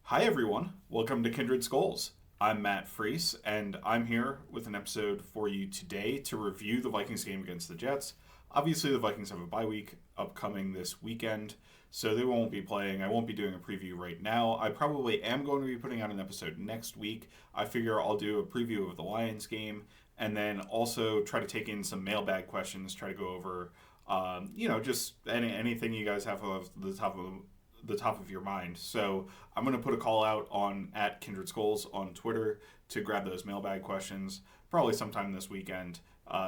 Hi, everyone. Welcome to Kindred Skulls. I'm Matt Freese, and I'm here with an episode for you today to review the Vikings game against the Jets. Obviously, the Vikings have a bye week upcoming this weekend, so they won't be playing. I won't be doing a preview right now. I probably am going to be putting out an episode next week. I figure I'll do a preview of the Lions game and then also try to take in some mailbag questions, try to go over, just anything you guys have off the top of your mind. So I'm going to put a call out on at Kindred Skulls on Twitter to grab those mailbag questions probably sometime this weekend,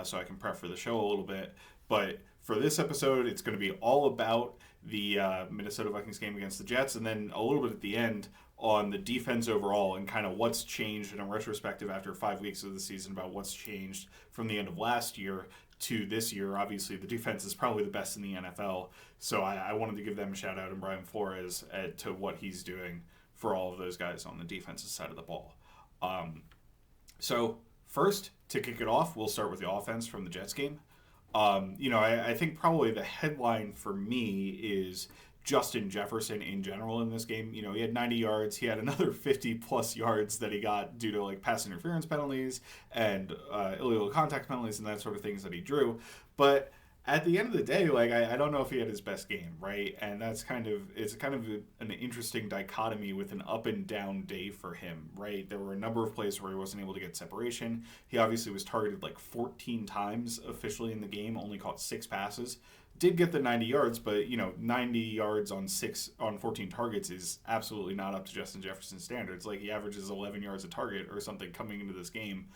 so I can prep for the show a little bit. But for this episode, it's going to be all about the Minnesota Vikings game against the Jets, and then a little bit at the end on the defense overall and kind of what's changed in a retrospective after 5 weeks of the season about what's changed from the end of last year to this year. Obviously, the defense is probably the best in the NFL, so I wanted to give them a shout out and Brian Flores to what he's doing for all of those guys on the defensive side of the ball. So first, to kick it off, we'll start with the offense from the Jets game. I think probably the headline for me is Justin Jefferson in general in this game. He had 90 yards. He had another 50 plus yards that he got due to like pass interference penalties and illegal contact penalties and that sort of things that he drew. But at the end of the day, like I don't know if he had his best game, right? And it's kind of an interesting dichotomy with an up and down day for him, right? There were a number of plays where he wasn't able to get separation. He obviously was targeted like 14 times officially in the game, only caught 6 passes. Did get the 90 yards, but 90 yards on 14 targets is absolutely not up to Justin Jefferson's standards. Like he averages 11 yards a target or something coming into this game.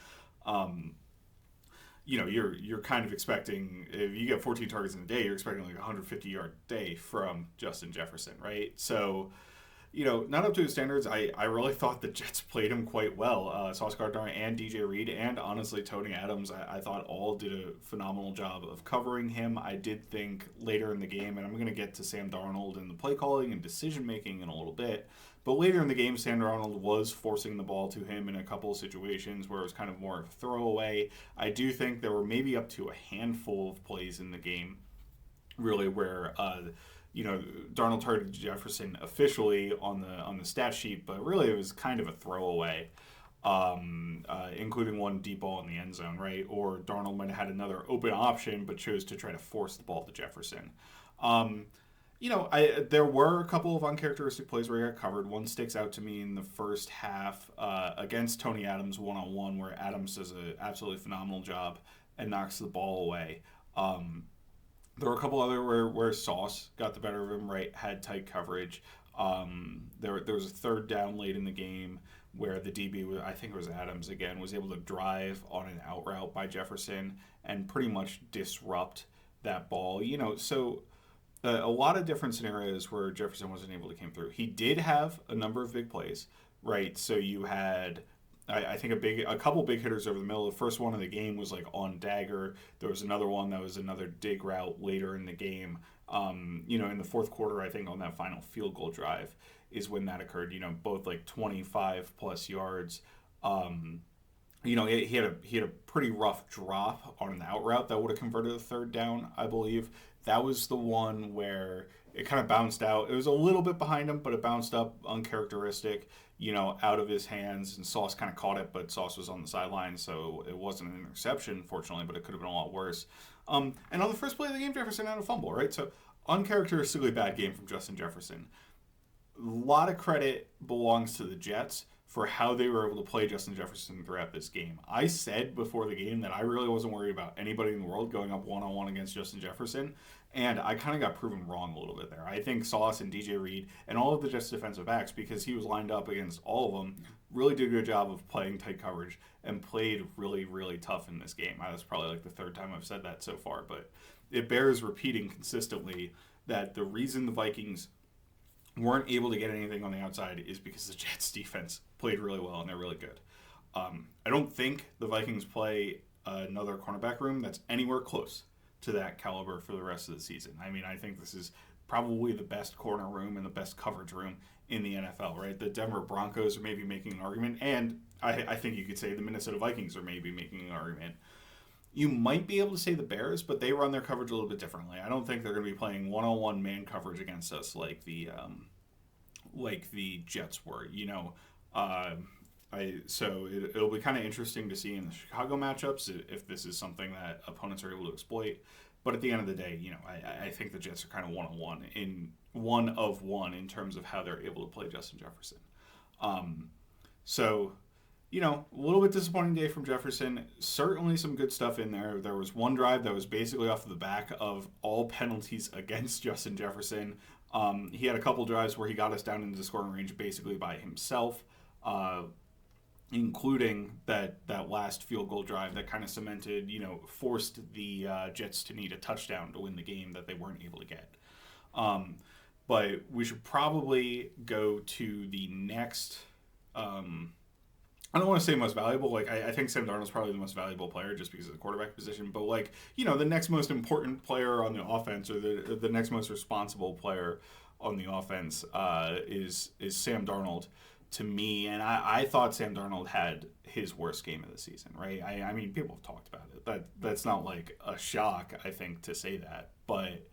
You're kind of expecting, if you get 14 targets in a day, you're expecting like a 150-yard day from Justin Jefferson, right? So, not up to his standards. I really thought the Jets played him quite well. Sauce Gardner and DJ Reed and honestly Tony Adams, I thought all did a phenomenal job of covering him. I did think later in the game, and I'm going to get to Sam Darnold and the play calling and decision making in a little bit, but later in the game, Sam Darnold was forcing the ball to him in a couple of situations where it was kind of more of a throwaway. I do think there were maybe up to a handful of plays in the game, really, where Darnold targeted Jefferson officially on the stat sheet, but really it was kind of a throwaway, including one deep ball in the end zone, right? Or Darnold might have had another open option, but chose to try to force the ball to Jefferson. There were a couple of uncharacteristic plays where he got covered. One sticks out to me in the first half against Tony Adams one-on-one, where Adams does an absolutely phenomenal job and knocks the ball away. There were a couple other where Sauce got the better of him, right? Had tight coverage. There was a third down late in the game where the DB, I think it was Adams again, was able to drive on an out route by Jefferson and pretty much disrupt that ball. So a lot of different scenarios where Jefferson wasn't able to come through. He did have a number of big plays, right? So you had, I think, a couple big hitters over the middle. The first one of the game was like on dagger. There was another one that was another dig route later in the game. In the fourth quarter, I think on that final field goal drive is when that occurred. Both like 25 plus yards. He had a pretty rough drop on an out route that would have converted a third down, I believe. That was the one where it kind of bounced out. It was a little bit behind him, but it bounced up uncharacteristic, out of his hands, and Sauce kind of caught it, but Sauce was on the sideline, so it wasn't an interception, fortunately, but it could have been a lot worse. And on the first play of the game, Jefferson had a fumble, right? So uncharacteristically bad game from Justin Jefferson. A lot of credit belongs to the Jets for how they were able to play Justin Jefferson throughout this game. I said before the game that I really wasn't worried about anybody in the world going up one-on-one against Justin Jefferson, and I kind of got proven wrong a little bit there. I think Sauce and DJ Reed and all of the Jets defensive backs, because he was lined up against all of them, really did a good job of playing tight coverage and played really, really tough in this game. That's probably like the third time I've said that so far, but it bears repeating consistently that the reason the Vikings weren't able to get anything on the outside is because the Jets defense played really well and they're really good. I don't think the Vikings play another cornerback room that's anywhere close to that caliber for the rest of the season. I mean, I think this is probably the best corner room and the best coverage room in the NFL, right? The Denver Broncos are maybe making an argument, and I think you could say the Minnesota Vikings are maybe making an argument. You might be able to say the Bears, but they run their coverage a little bit differently. I don't think they're going to be playing one-on-one man coverage against us like the like the Jets were. Uh, it'll be kind of interesting to see in the Chicago matchups if this is something that opponents are able to exploit. But at the end of the day, I think the Jets are kind of one of one in terms of how they're able to play Justin Jefferson. Um, so a little bit disappointing day from Jefferson. Certainly some good stuff in there. There was one drive that was basically off the back of all penalties against Justin Jefferson. He had a couple drives where he got us down into scoring range basically by himself, including that last field goal drive that kind of cemented, forced the Jets to need a touchdown to win the game that they weren't able to get. But we should probably go to the next. I don't want to say most valuable. I think Sam Darnold's probably the most valuable player just because of the quarterback position. But the next most important player on the offense, or the next most responsible player on the offense, is Sam Darnold to me. And I thought Sam Darnold had his worst game of the season. Right? I mean, people have talked about it. That's not like a shock, I think, to say that. But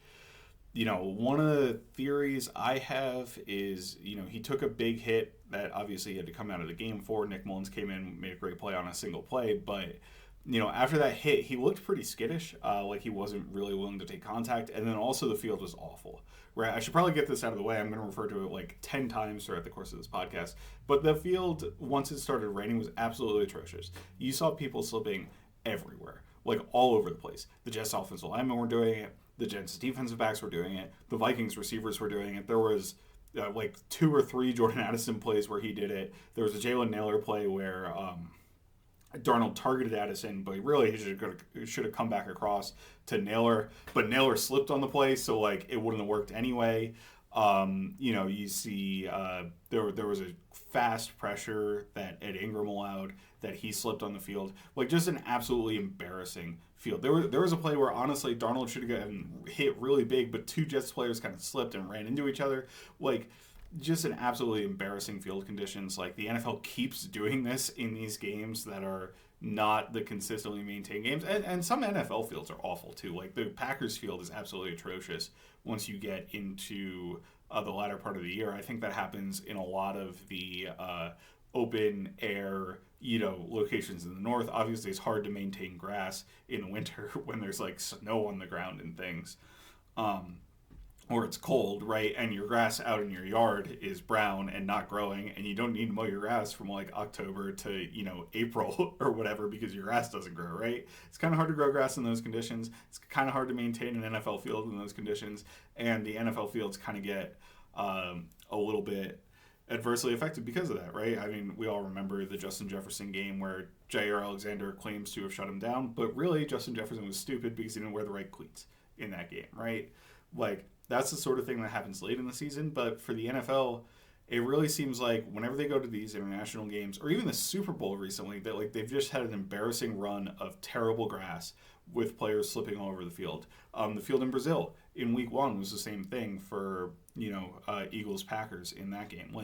one of the theories I have is, he took a big hit that obviously he had to come out of the game for. Nick Mullens came in, made a great play on a single play, but, after that hit, he looked pretty skittish, like he wasn't really willing to take contact, and then also the field was awful. Right? I should probably get this out of the way. I'm going to refer to it like 10 times throughout the course of this podcast, but the field, once it started raining, was absolutely atrocious. You saw people slipping everywhere, like all over the place. The Jets offensive linemen were doing it. The Jets defensive backs were doing it. The Vikings receivers were doing it. There was 2 or 3 Jordan Addison plays where he did it. There was a Jalen Nailor play where Darnold targeted Addison, but really he should have come back across to Nailor. But Nailor slipped on the play, so it wouldn't have worked anyway. You see there was a fast pressure that Ed Ingram allowed that he slipped on the field. Just an absolutely embarrassing field. There was a play where honestly Darnold should have gotten hit really big, but 2 Jets players kind of slipped and ran into each other. Just an absolutely embarrassing field conditions. The NFL keeps doing this in these games that are not the consistently maintained games. And some NFL fields are awful too. The Packers field is absolutely atrocious once you get into the latter part of the year. I think that happens in a lot of the open air, locations in the north. Obviously, it's hard to maintain grass in the winter when there's snow on the ground and things. Or it's cold, right? And your grass out in your yard is brown and not growing, and you don't need to mow your grass from October to, April or whatever because your grass doesn't grow, right? It's kind of hard to grow grass in those conditions. It's kind of hard to maintain an NFL field in those conditions, and the NFL fields kind of get a little bit adversely affected because of that, right? I mean, we all remember the Justin Jefferson game where Jair Alexander claims to have shut him down, but really Justin Jefferson was stupid because he didn't wear the right cleats in that game, right? That's the sort of thing that happens late in the season, but for the NFL, it really seems like whenever they go to these international games, or even the Super Bowl recently, that they've just had an embarrassing run of terrible grass with players slipping all over the field. The field in Brazil in Week 1 was the same thing for Eagles-Packers in that game.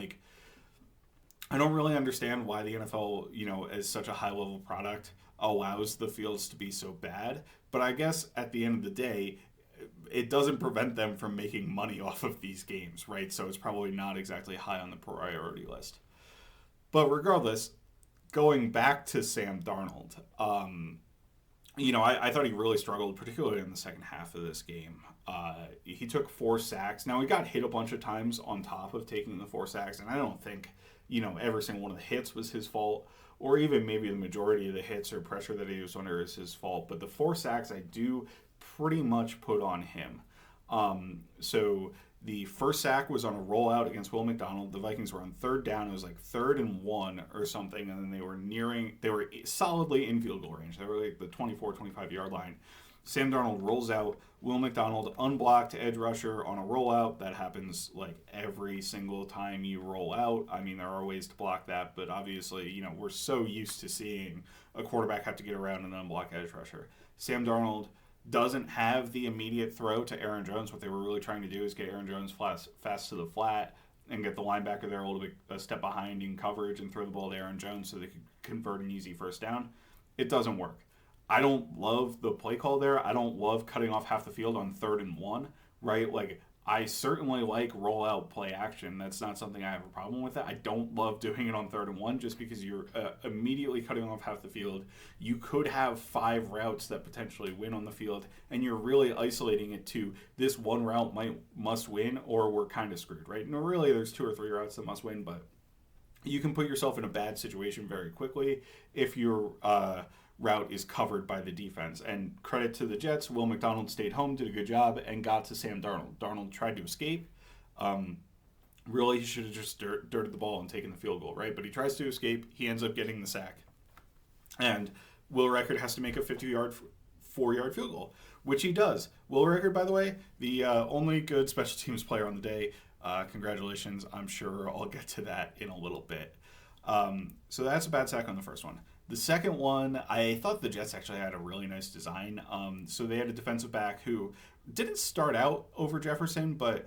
I don't really understand why the NFL, as such a high-level product, allows the fields to be so bad. But I guess at the end of the day, it doesn't prevent them from making money off of these games, right? So it's probably not exactly high on the priority list. But regardless, going back to Sam Darnold, I thought he really struggled, particularly in the second half of this game. He took 4 sacks. Now, he got hit a bunch of times on top of taking the 4 sacks, and I don't think, every single one of the hits was his fault, or even maybe the majority of the hits or pressure that he was under is his fault. But the 4 sacks I do pretty much put on him. So the first sack was on a rollout against Will McDonald. The Vikings were on 3rd down. It was 3rd and 1 or something, and then they were solidly in field goal range. They were the 24, 25-yard line. Sam Darnold rolls out. Will McDonald unblocked edge rusher on a rollout. That happens every single time you roll out. I mean, there are ways to block that, but obviously, we're so used to seeing a quarterback have to get around an unblocked edge rusher. Sam Darnold doesn't have the immediate throw to Aaron Jones. What they were really trying to do is get Aaron Jones fast to the flat and get the linebacker there a step behind in coverage and throw the ball to Aaron Jones so they could convert an easy first down. It doesn't work. I don't love the play call there. I don't love cutting off half the field on 3rd and 1, right? I certainly like rollout play action. That's not something I have a problem with. It. I don't love doing it on 3rd and 1 just because you're immediately cutting off half the field. You could have 5 routes that potentially win on the field, and you're really isolating it to this one route must win, or we're kind of screwed, right? No, really, there's 2 or 3 routes that must win, but you can put yourself in a bad situation very quickly if your route is covered by the defense. And credit to the Jets, Will McDonald stayed home, did a good job, and got to Sam Darnold. Darnold tried to escape. Really, he should have just dirted the ball and taken the field goal, right? But he tries to escape. He ends up getting the sack. And Will Record has to make a 50-yard, 4-yard field goal, which he does. Will Record, by the way, the only good special teams player on the day. Congratulations. I'm sure I'll get to that in a little bit. So that's a bad sack on the first one. The second one, I thought the Jets actually had a really nice design. So they had a defensive back who didn't start out over Jefferson, but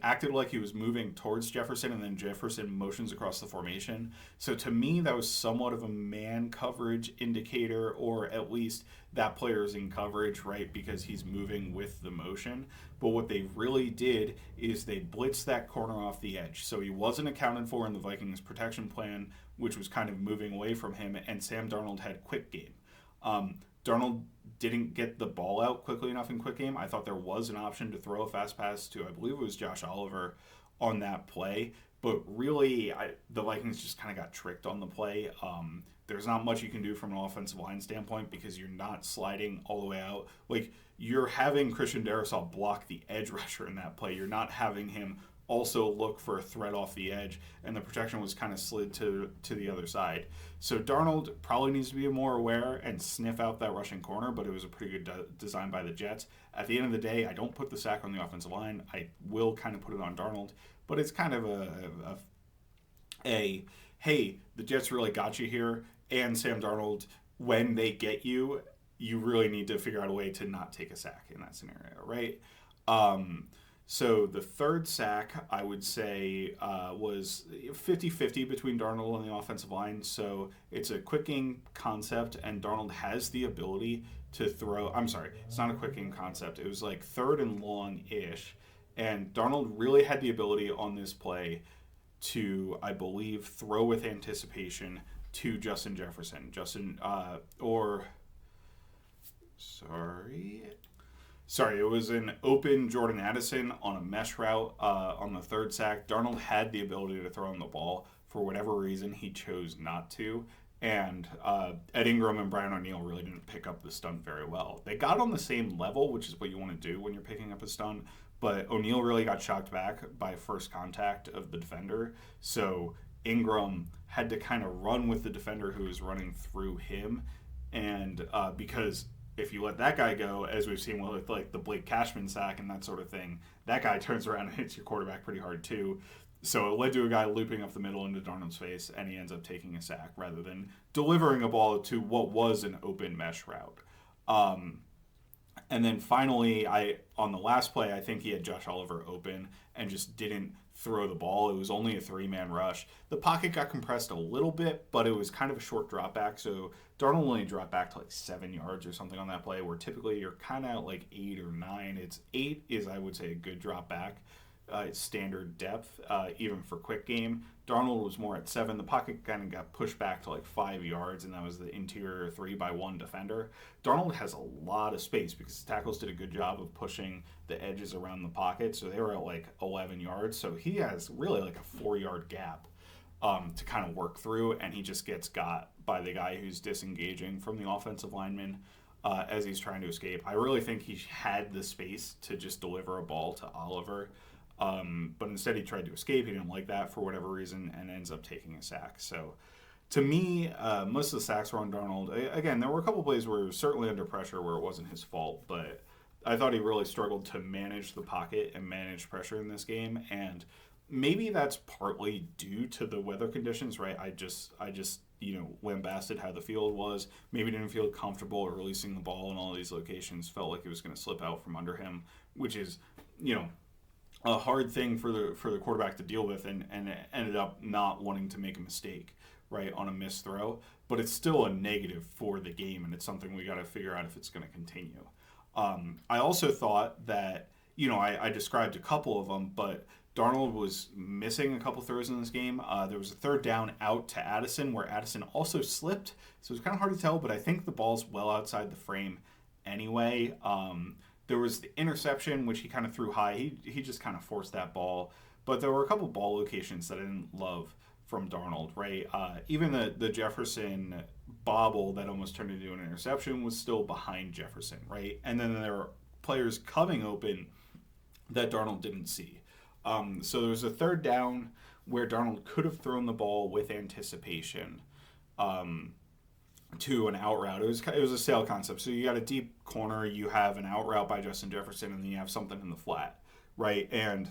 acted like he was moving towards Jefferson, and then Jefferson motions across the formation. So to me, that was somewhat of a man coverage indicator, or at least that player is in coverage, right? Because he's moving with the motion. But what they really did is they blitzed that corner off the edge. So he wasn't accounted for in the Vikings protection plan, which was kind of moving away from him, and Sam Darnold had quick game. Darnold didn't get the ball out quickly enough in quick game. I thought there was an option to throw a fast pass to, I believe it was Josh Oliver on that play, but really the Vikings just kind of got tricked on the play. There's not much you can do from an offensive line standpoint because you're not sliding all the way out. You're having Christian Darrisaw block the edge rusher in that play. You're not having him also look for a threat off the edge, and the protection was kind of slid to the other side. So Darnold probably needs to be more aware and sniff out that rushing corner, but it was a pretty good design by the Jets. At the end of the day, I don't put the sack on the offensive line. I will kind of put it on Darnold, but it's kind of a hey, the Jets really got you here, and Sam Darnold, when they get you, you really need to figure out a way to not take a sack in that scenario, right? So the third sack, I would say, was 50-50 between Darnold and the offensive line. So it's a quick game concept, and Darnold has the ability to throw. I'm sorry, it's not a quick game concept. It was 3rd and long-ish. And Darnold really had the ability on this play to, I believe, throw with anticipation to Justin Jefferson. Sorry, it was an open Jordan Addison on a mesh route on the third sack. Darnold had the ability to throw him the ball. For whatever reason, he chose not to. And Ed Ingram and Brian O'Neill really didn't pick up the stunt very well. They got on the same level, which is what you want to do when you're picking up a stunt. But O'Neill really got shocked back by first contact of the defender. So Ingram had to kind of run with the defender who was running through him. And because if you let that guy go, as we've seen with the Blake Cashman sack and that sort of thing, that guy turns around and hits your quarterback pretty hard too. So it led to a guy looping up the middle into Darnold's face, and he ends up taking a sack rather than delivering a ball to what was an open mesh route. And then finally, on the last play, I think he had Josh Oliver open and just didn't throw the ball. It was only a 3-man rush. The pocket got compressed a little bit, but it was kind of a short drop back. So Darnold only dropped back to 7 yards or something on that play, where typically you're kind of at 8 or 9. It's 8 is, I would say, a good drop back. It's standard depth, even for quick game. Darnold was more at 7. The pocket kind of got pushed back to 5 yards, and that was the interior 3-by-1 defender. Darnold has a lot of space because the tackles did a good job of pushing the edges around the pocket, so they were at 11 yards. So he has really a 4-yard gap to kind of work through, and he just gets got by the guy who's disengaging from the offensive lineman as he's trying to escape. I really think he had the space to just deliver a ball to Oliver. But instead he tried to escape. He didn't like that for whatever reason and ends up taking a sack. So to me, most of the sacks were on Darnold. Again, there were a couple plays where he was certainly under pressure where it wasn't his fault, but I thought he really struggled to manage the pocket and manage pressure in this game. And maybe that's partly due to the weather conditions, right? I just lambasted how the field was. Maybe didn't feel comfortable releasing the ball in all these locations. Felt like it was going to slip out from under him, which is, a hard thing for the quarterback to deal with, and ended up not wanting to make a mistake, right, on a missed throw. But it's still a negative for the game, and it's something we got to figure out if it's going to continue. I also thought that, I described a couple of them, but Darnold was missing a couple throws in this game. There was a third down out to Addison where Addison also slipped. So it's kind of hard to tell, but I think the ball's well outside the frame anyway. There was the interception, which he kind of threw high. He just kind of forced that ball. But there were a couple ball locations that I didn't love from Darnold, right? Even the Jefferson bobble that almost turned into an interception was still behind Jefferson, right? And then there were players coming open that Darnold didn't see. So there was a third down where Darnold could have thrown the ball with anticipation to an out route. It was a sail concept. So you got a deep corner, you have an out route by Justin Jefferson, and then you have something in the flat, right? And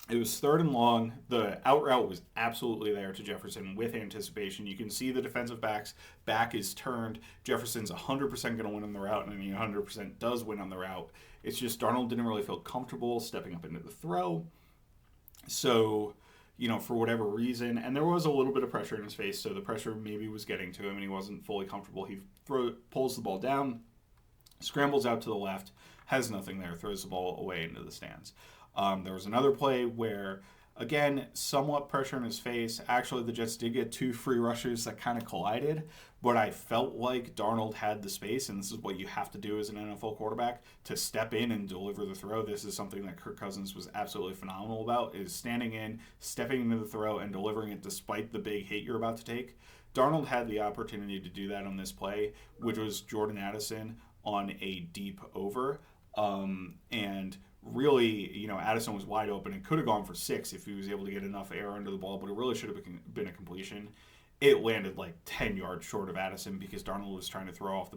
it was third and long. The out route was absolutely there to Jefferson with anticipation. You can see the defensive back's back is turned. Jefferson's 100% going to win on the route, and he 100% does win on the route. It's just Darnold didn't really feel comfortable stepping up into the throw. So, for whatever reason, and there was a little bit of pressure in his face, so the pressure maybe was getting to him, and he wasn't fully comfortable. He pulls the ball down, scrambles out to the left, has nothing there, throws the ball away into the stands. There was another play where, again, somewhat pressure in his face. Actually, the Jets did get two free rushers that kind of collided, but I felt like Darnold had the space, and this is what you have to do as an NFL quarterback, to step in and deliver the throw. This is something that Kirk Cousins was absolutely phenomenal about, is standing in, stepping into the throw, and delivering it despite the big hit you're about to take. Darnold had the opportunity to do that on this play, which was Jordan Addison on a deep over, and really, Addison was wide open and could have gone for 6 if he was able to get enough air under the ball, but it really should have been a completion. It landed like 10 yards short of Addison because Darnold was trying to throw off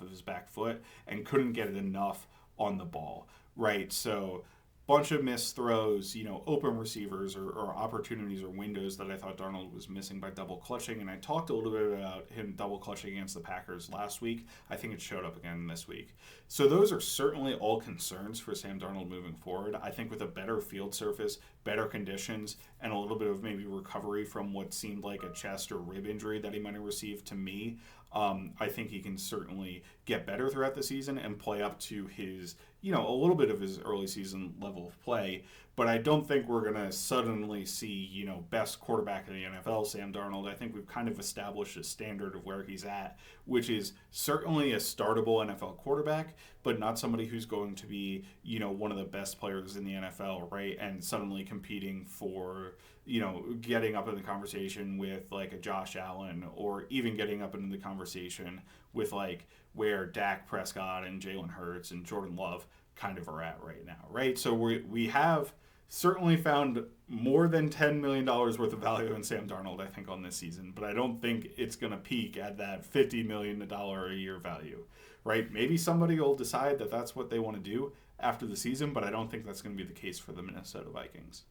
of his back foot and couldn't get it enough on the ball, right? So bunch of missed throws, open receivers or opportunities or windows that I thought Darnold was missing by double clutching. And I talked a little bit about him double clutching against the Packers last week. I think it showed up again this week. So those are certainly all concerns for Sam Darnold moving forward. I think with a better field surface, better conditions, and a little bit of maybe recovery from what seemed like a chest or rib injury that he might have received, to me, I think he can certainly get better throughout the season and play up to his, a little bit of his early season level of play. But I don't think we're going to suddenly see, best quarterback in the NFL, Sam Darnold. I think we've kind of established a standard of where he's at, which is certainly a startable NFL quarterback, but not somebody who's going to be, one of the best players in the NFL, right? And suddenly competing for, getting up in the conversation with like a Josh Allen, or even getting up into the conversation with like where Dak Prescott and Jalen Hurts and Jordan Love kind of are at right now, right? So we have certainly found more than $10 million worth of value in Sam Darnold, I think, on this season, but I don't think it's going to peak at that $50 million a year value, right? Maybe somebody will decide that that's what they want to do after the season, but I don't think that's going to be the case for the Minnesota Vikings.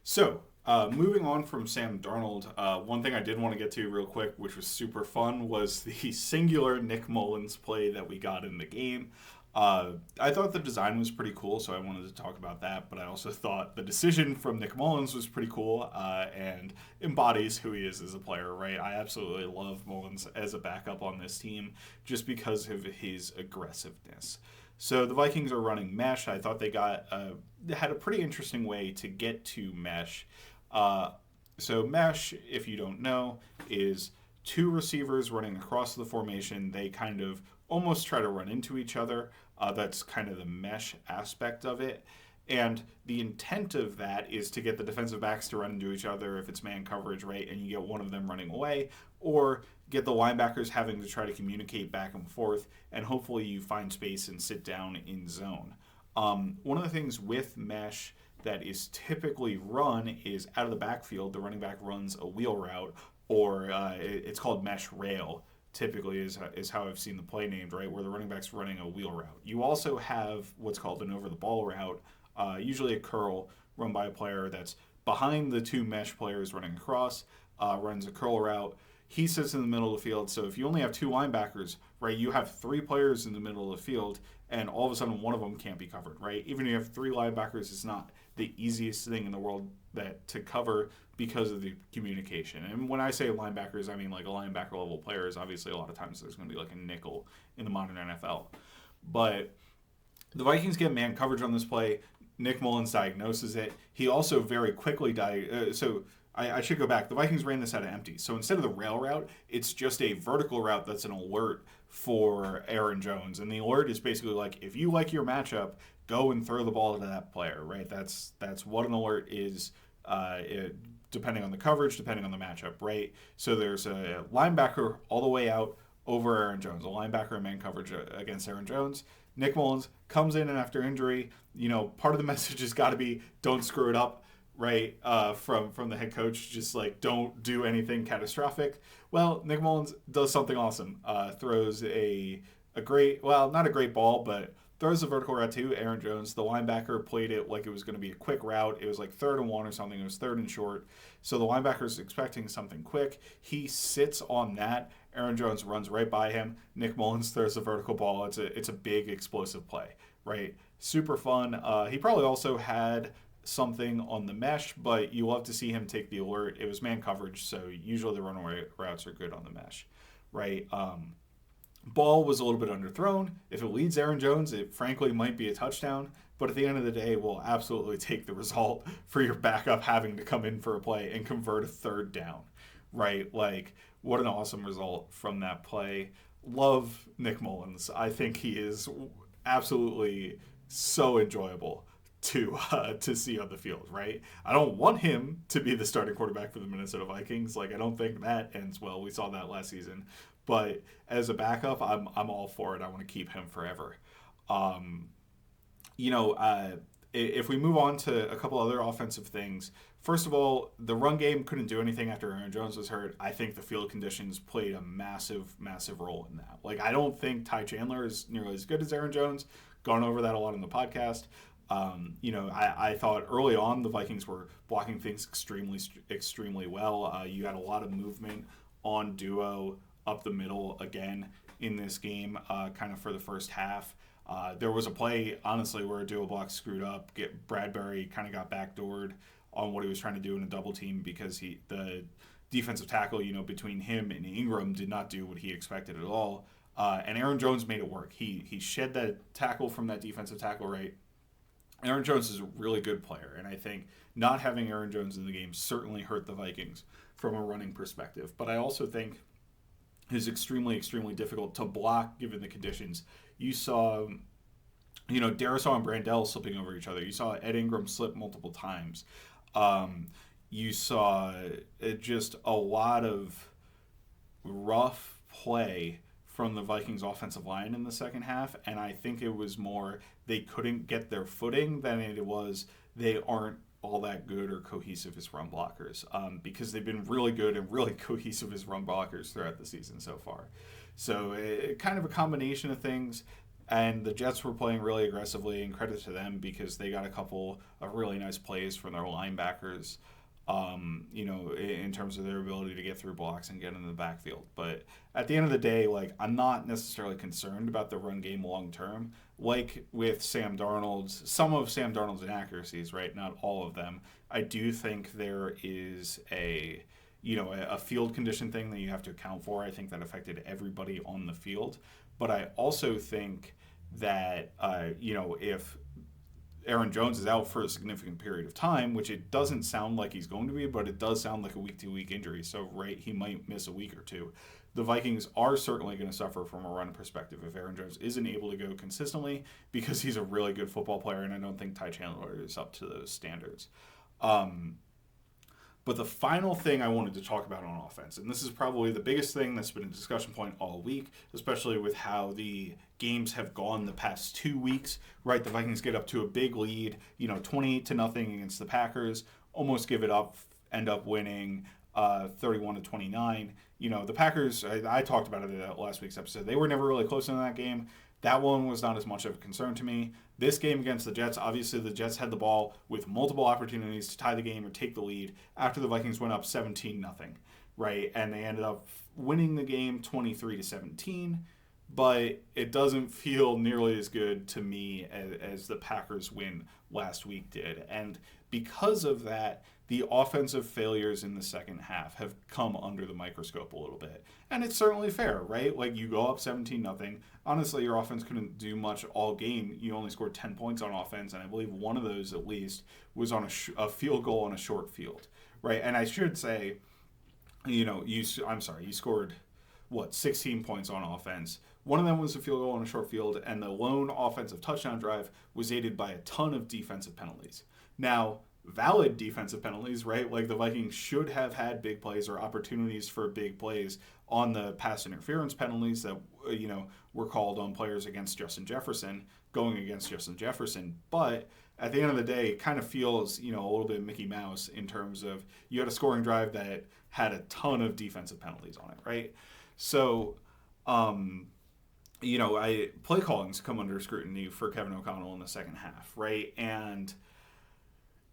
So, moving on from Sam Darnold, one thing I did want to get to real quick, which was super fun, was the singular Nick Mullens play that we got in the game. I thought the design was pretty cool, so I wanted to talk about that, but I also thought the decision from Nick Mullens was pretty cool and embodies who he is as a player, right? I absolutely love Mullens as a backup on this team just because of his aggressiveness. So the Vikings are running mesh. I thought they had a pretty interesting way to get to mesh. So mesh, if you don't know, is two receivers running across the formation. They kind of almost try to run into each other. That's kind of the mesh aspect of it. And the intent of that is to get the defensive backs to run into each other if it's man coverage, right? And you get one of them running away, or get the linebackers having to try to communicate back and forth, and hopefully you find space and sit down in zone. One of the things with mesh that is typically run is out of the backfield, the running back runs a wheel route, or it's called mesh rail, typically is how I've seen the play named, right, where the running back's running a wheel route. You also have what's called an over-the-ball route, usually a curl run by a player that's behind the two mesh players running across, runs a curl route. He sits in the middle of the field, so if you only have two linebackers, right, you have three players in the middle of the field, and all of a sudden one of them can't be covered, right? Even if you have three linebackers, it's not the easiest thing in the world to cover because of the communication. And when I say linebackers, I mean like a linebacker level players. Obviously, a lot of times there's going to be like a nickel in the modern NFL. But The Vikings get man coverage on this play. Nick Mullens diagnoses it. He also very quickly I should go back. The Vikings ran this out of empty. So instead of the rail route, it's just a vertical route that's an alert for Aaron Jones. And the alert is basically like, if you like your matchup, go and throw the ball to that player, right? That's what an alert is, depending on the coverage, depending on the matchup, right? So there's a linebacker all the way out over Aaron Jones, a linebacker in man coverage against Aaron Jones. Nick Mullens comes in and after injury, part of the message has got to be don't screw it up, right? From the head coach, just like don't do anything catastrophic. Well, Nick Mullens does something awesome. Throws a great, well, not a great ball, but throws a vertical route to Aaron Jones. The linebacker played it like it was going to be a quick route. It was like 3rd and 1 or something. It was 3rd and short. So the linebacker's expecting something quick. He sits on that. Aaron Jones runs right by him. Nick Mullens throws a vertical ball. It's a big explosive play, right? Super fun. He probably also had something on the mesh, but you love to see him take the alert. It was man coverage, so usually the runaway routes are good on the mesh, right? Ball was a little bit underthrown. If it leads Aaron Jones, it frankly might be a touchdown. But at the end of the day, we'll absolutely take the result for your backup having to come in for a play and convert a 3rd down, right? Like, what an awesome result from that play. Love Nick Mullens. I think he is absolutely so enjoyable to see on the field, right? I don't want him to be the starting quarterback for the Minnesota Vikings. Like, I don't think that ends well. We saw that last season. But as a backup, I'm all for it. I want to keep him forever. If we move on to a couple other offensive things, first of all, the run game couldn't do anything after Aaron Jones was hurt. I think the field conditions played a massive, massive role in that. Like, I don't think Ty Chandler is nearly as good as Aaron Jones. Gone over that a lot in the podcast. I thought early on the Vikings were blocking things extremely, extremely well. You had a lot of movement on duo up the middle again in this game, kind of for the first half. There was a play, honestly, where a duo block screwed up. Bradbury kind of got backdoored on what he was trying to do in a double team because the defensive tackle, between him and Ingram did not do what he expected at all. And Aaron Jones made it work. He shed that tackle from that defensive tackle, right? Aaron Jones is a really good player, and I think not having Aaron Jones in the game certainly hurt the Vikings from a running perspective. But I also think is extremely, extremely difficult to block given the conditions. You saw, Darisaw and Brandell slipping over each other. You saw Ed Ingram slip multiple times. You saw just a lot of rough play from the Vikings offensive line in the second half, and I think it was more they couldn't get their footing than it was they aren't all that good or cohesive as run blockers, because they've been really good and really cohesive as run blockers throughout the season so far. So kind of a combination of things, and the Jets were playing really aggressively, and credit to them because they got a couple of really nice plays from their linebackers, in terms of their ability to get through blocks and get into the backfield. But at the end of the day, like, I'm not necessarily concerned about the run game long term. Like with some of Sam Darnold's inaccuracies, right? Not all of them. I do think there is a field condition thing that you have to account for. I think that affected everybody on the field. But I also think that, if Aaron Jones is out for a significant period of time, which it doesn't sound like he's going to be, but it does sound like a week-to-week injury. So, right, he might miss a week or two. The Vikings are certainly going to suffer from a run perspective if Aaron Jones isn't able to go consistently because he's a really good football player, and I don't think Ty Chandler is up to those standards. But the final thing I wanted to talk about on offense, and this is probably the biggest thing that's been a discussion point all week, especially with how the games have gone the past 2 weeks, right? The Vikings get up to a big lead, 28-0 against the Packers, almost give it up, end up winning 31-29. The Packers, I talked about it in last week's episode, they were never really close in that game. That one was not as much of a concern to me. This game against the Jets, obviously the Jets had the ball with multiple opportunities to tie the game or take the lead after the Vikings went up 17-0, right? And they ended up winning the game 23-17, but it doesn't feel nearly as good to me as the Packers win last week did. And because of that, the offensive failures in the second half have come under the microscope a little bit. And it's certainly fair, right? Like, you go up 17-0. Honestly, your offense couldn't do much all game. You only scored 10 points on offense, and I believe one of those, at least, was on a field goal on a short field, right? And I should say, you scored, 16 points on offense. One of them was a field goal on a short field, and the lone offensive touchdown drive was aided by a ton of defensive penalties. Now, valid defensive penalties, right? Like, the Vikings should have had big plays or opportunities for big plays on the pass interference penalties that, were called on players against Justin Jefferson, going against Justin Jefferson. But at the end of the day, it kind of feels, a little bit Mickey Mouse in terms of you had a scoring drive that had a ton of defensive penalties on it, right? So, play calling's come under scrutiny for Kevin O'Connell in the second half, right? And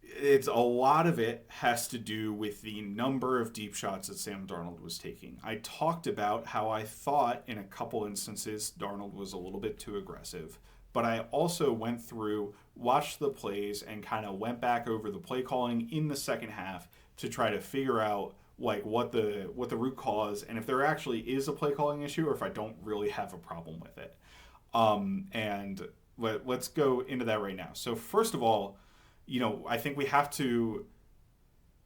it's a lot of it has to do with the number of deep shots that Sam Darnold was taking. I talked about how I thought in a couple instances Darnold was a little bit too aggressive, but I also went through, watched the plays, and kind of went back over the play calling in the second half to try to figure out what the root cause, and if there actually is a play calling issue, or if I don't really have a problem with it. And let's go into that right now. So first of all, I think we have to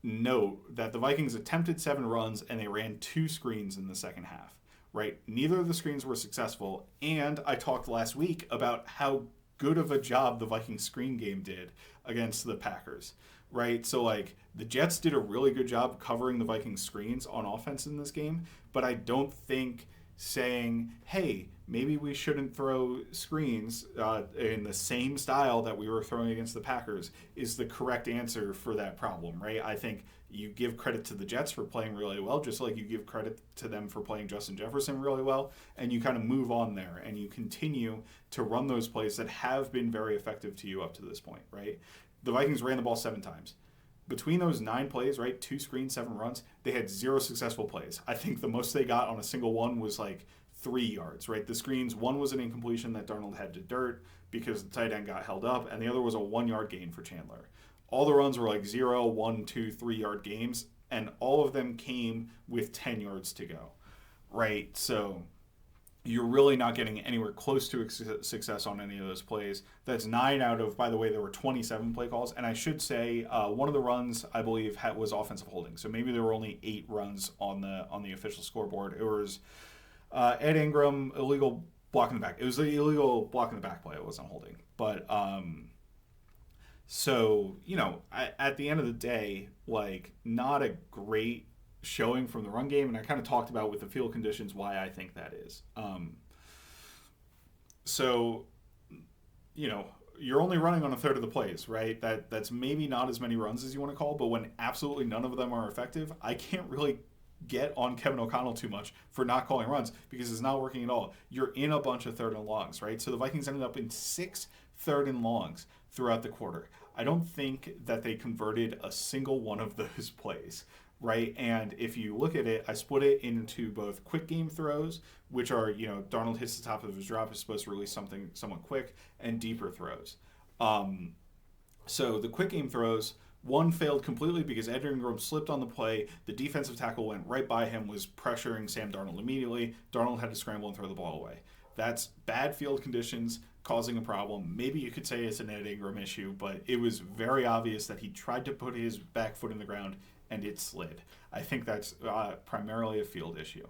note that the Vikings attempted 7 runs and they ran 2 screens in the second half, right? Neither of the screens were successful, and I talked last week about how good of a job the Vikings screen game did against the Packers, right? So, the Jets did a really good job covering the Vikings screens on offense in this game, but I don't think saying, hey, maybe we shouldn't throw screens in the same style that we were throwing against the Packers is the correct answer for that problem, right? I think you give credit to the Jets for playing really well, just like you give credit to them for playing Justin Jefferson really well, and you kind of move on there, and you continue to run those plays that have been very effective to you up to this point, right? The Vikings ran the ball 7 times. Between those 9 plays, right, 2 screens, 7 runs, they had 0 successful plays. I think the most they got on a single one was 3 yards, right? The screens, one was an incompletion that Darnold had to dirt because the tight end got held up, and the other was a 1-yard gain for Chandler. All the runs were 0, 1, 2, 3-yard gains, and all of them came with 10 yards to go, right? So you're really not getting anywhere close to success on any of those plays. That's 9 out of, by the way, there were 27 play calls. And I should say one of the runs, I believe, was offensive holding. So maybe there were only 8 runs on the official scoreboard. It was Ed Ingram, illegal block in the back. It was the illegal block in the back play. It wasn't holding. But at the end of the day, not a great showing from the run game, and I kind of talked about with the field conditions why I think that is. You're only running on a third of the plays, right? That's maybe not as many runs as you want to call, but when absolutely none of them are effective, I can't really get on Kevin O'Connell too much for not calling runs because it's not working at all. You're in a bunch of third and longs, right? So the Vikings ended up in 6 third and longs throughout the quarter. I don't think that they converted a single one of those plays, right? And if you look at it, I split it into both quick game throws, which are, Darnold hits the top of his drop, is supposed to release something somewhat quick, and deeper throws. So the quick game throws, one failed completely because Ed Ingram slipped on the play. The defensive tackle went right by him, was pressuring Sam Darnold immediately. Darnold had to scramble and throw the ball away. That's bad field conditions causing a problem. Maybe you could say it's an Ed Ingram issue, but it was very obvious that he tried to put his back foot in the ground and it slid. I think that's primarily a field issue.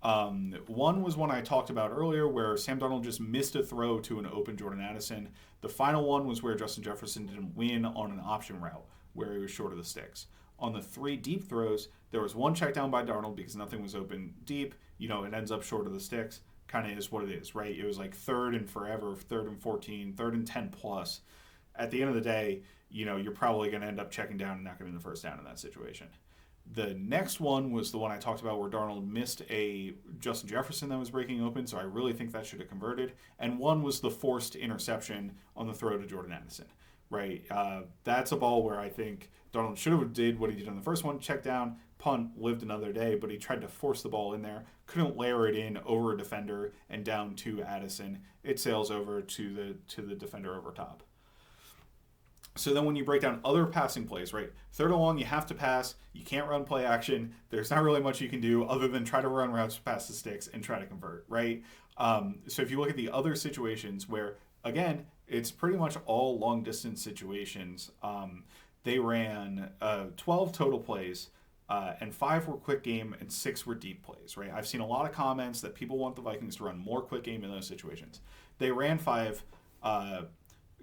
One was one I talked about earlier where Sam Darnold just missed a throw to an open Jordan Addison. The final one was where Justin Jefferson didn't win on an option route where he was short of the sticks. On the 3 deep throws, there was one check down by Darnold because nothing was open deep. It ends up short of the sticks. Kind of is what it is, right? It was 3rd and forever, 3rd and 14, 3rd and 10 plus. At the end of the day, you're probably going to end up checking down and not getting the first down in that situation. The next one was the one I talked about where Darnold missed a Justin Jefferson that was breaking open, so I really think that should have converted. And one was the forced interception on the throw to Jordan Addison, right? That's a ball where I think Darnold should have did what he did on the first one, check down, punt, lived another day, but he tried to force the ball in there, couldn't layer it in over a defender and down to Addison. It sails over to the defender over top. So then when you break down other passing plays, right? Third and long, you have to pass. You can't run play action. There's not really much you can do other than try to run routes past the sticks and try to convert, right? So if you look at the other situations where, again, it's pretty much all long distance situations, they ran 12 total plays. And 5 were quick game and 6 were deep plays, right? I've seen a lot of comments that people want the Vikings to run more quick game in those situations. They ran 5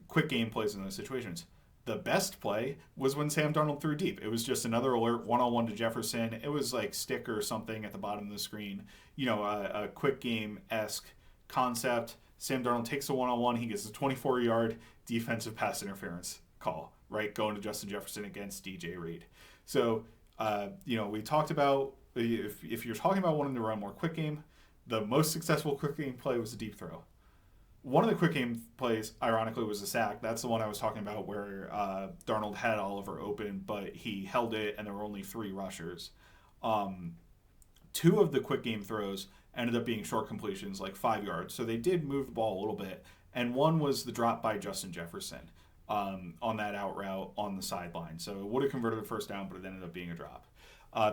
quick game plays in those situations. The best play was when Sam Darnold threw deep. It was just another alert, one-on-one to Jefferson. It was like stick or something at the bottom of the screen. A quick game-esque concept. Sam Darnold takes a one-on-one. He gets a 24-yard defensive pass interference call, right? Going to Justin Jefferson against DJ Reed. So, we talked about if you're talking about wanting to run more quick game, the most successful quick game play was a deep throw. One of the quick game plays, ironically, was a sack. That's the one I was talking about where Darnold had Oliver open, but he held it, and there were only 3 rushers. 2 of the quick game throws ended up being short completions, like 5 yards. So they did move the ball a little bit. And one was the drop by Justin Jefferson on that out route on the sideline. So it would have converted a first down, but it ended up being a drop.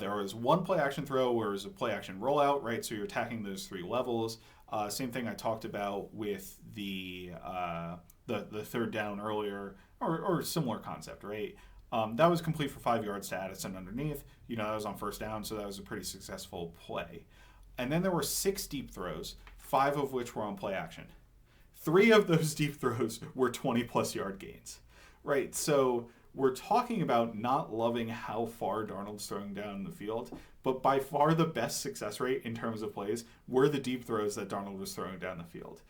There was one play action throw where it was a play action rollout, right? So you're attacking those 3 levels. Same thing I talked about with the third down earlier, or similar concept, right? That was complete for 5 yards to Addison underneath. That was on first down, so that was a pretty successful play. And then there were 6 deep throws, 5 of which were on play action. 3 of those deep throws were 20-plus yard gains, right? So we're talking about not loving how far Darnold's throwing down the field, but by far the best success rate in terms of plays were the deep throws that Darnold was throwing down the field.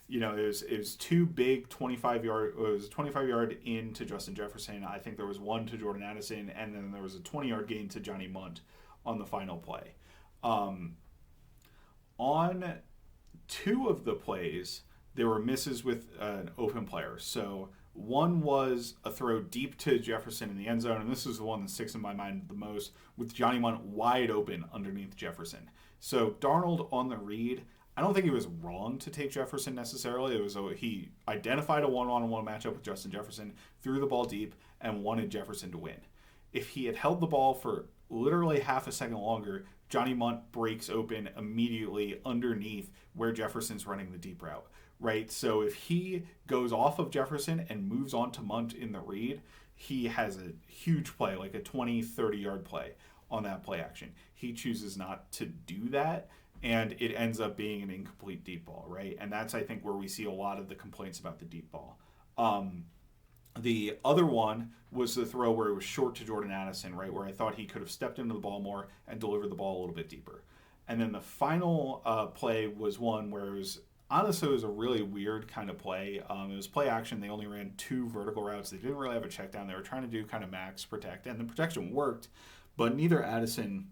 It was 2 big 25-yard. It was a 25-yard in to Justin Jefferson. I think there was one to Jordan Addison, and then there was a 20-yard gain to Johnny Munt on the final play. On 2 of the plays, there were misses with an open player. So one was a throw deep to Jefferson in the end zone, and this is the one that sticks in my mind the most, with Johnny Munt wide open underneath Jefferson. So Darnold on the read, I don't think he was wrong to take Jefferson necessarily. He identified a one-on-one matchup with Justin Jefferson, threw the ball deep, and wanted Jefferson to win. If he had held the ball for literally half a second longer, Johnny Munt breaks open immediately underneath where Jefferson's running the deep route, right? So if he goes off of Jefferson and moves on to Munt in the read, he has a huge play, like a 20, 30-yard play on that play action. He chooses not to do that, and it ends up being an incomplete deep ball, right? And that's, I think, where we see a lot of the complaints about the deep ball. The other one was the throw where it was short to Jordan Addison, right, where I thought he could have stepped into the ball more and delivered the ball a little bit deeper. And then the final play was one where it was a really weird kind of play. It was play action. They only ran 2 vertical routes. They didn't really have a check down. They were trying to do kind of max protect, and the protection worked, but neither Addison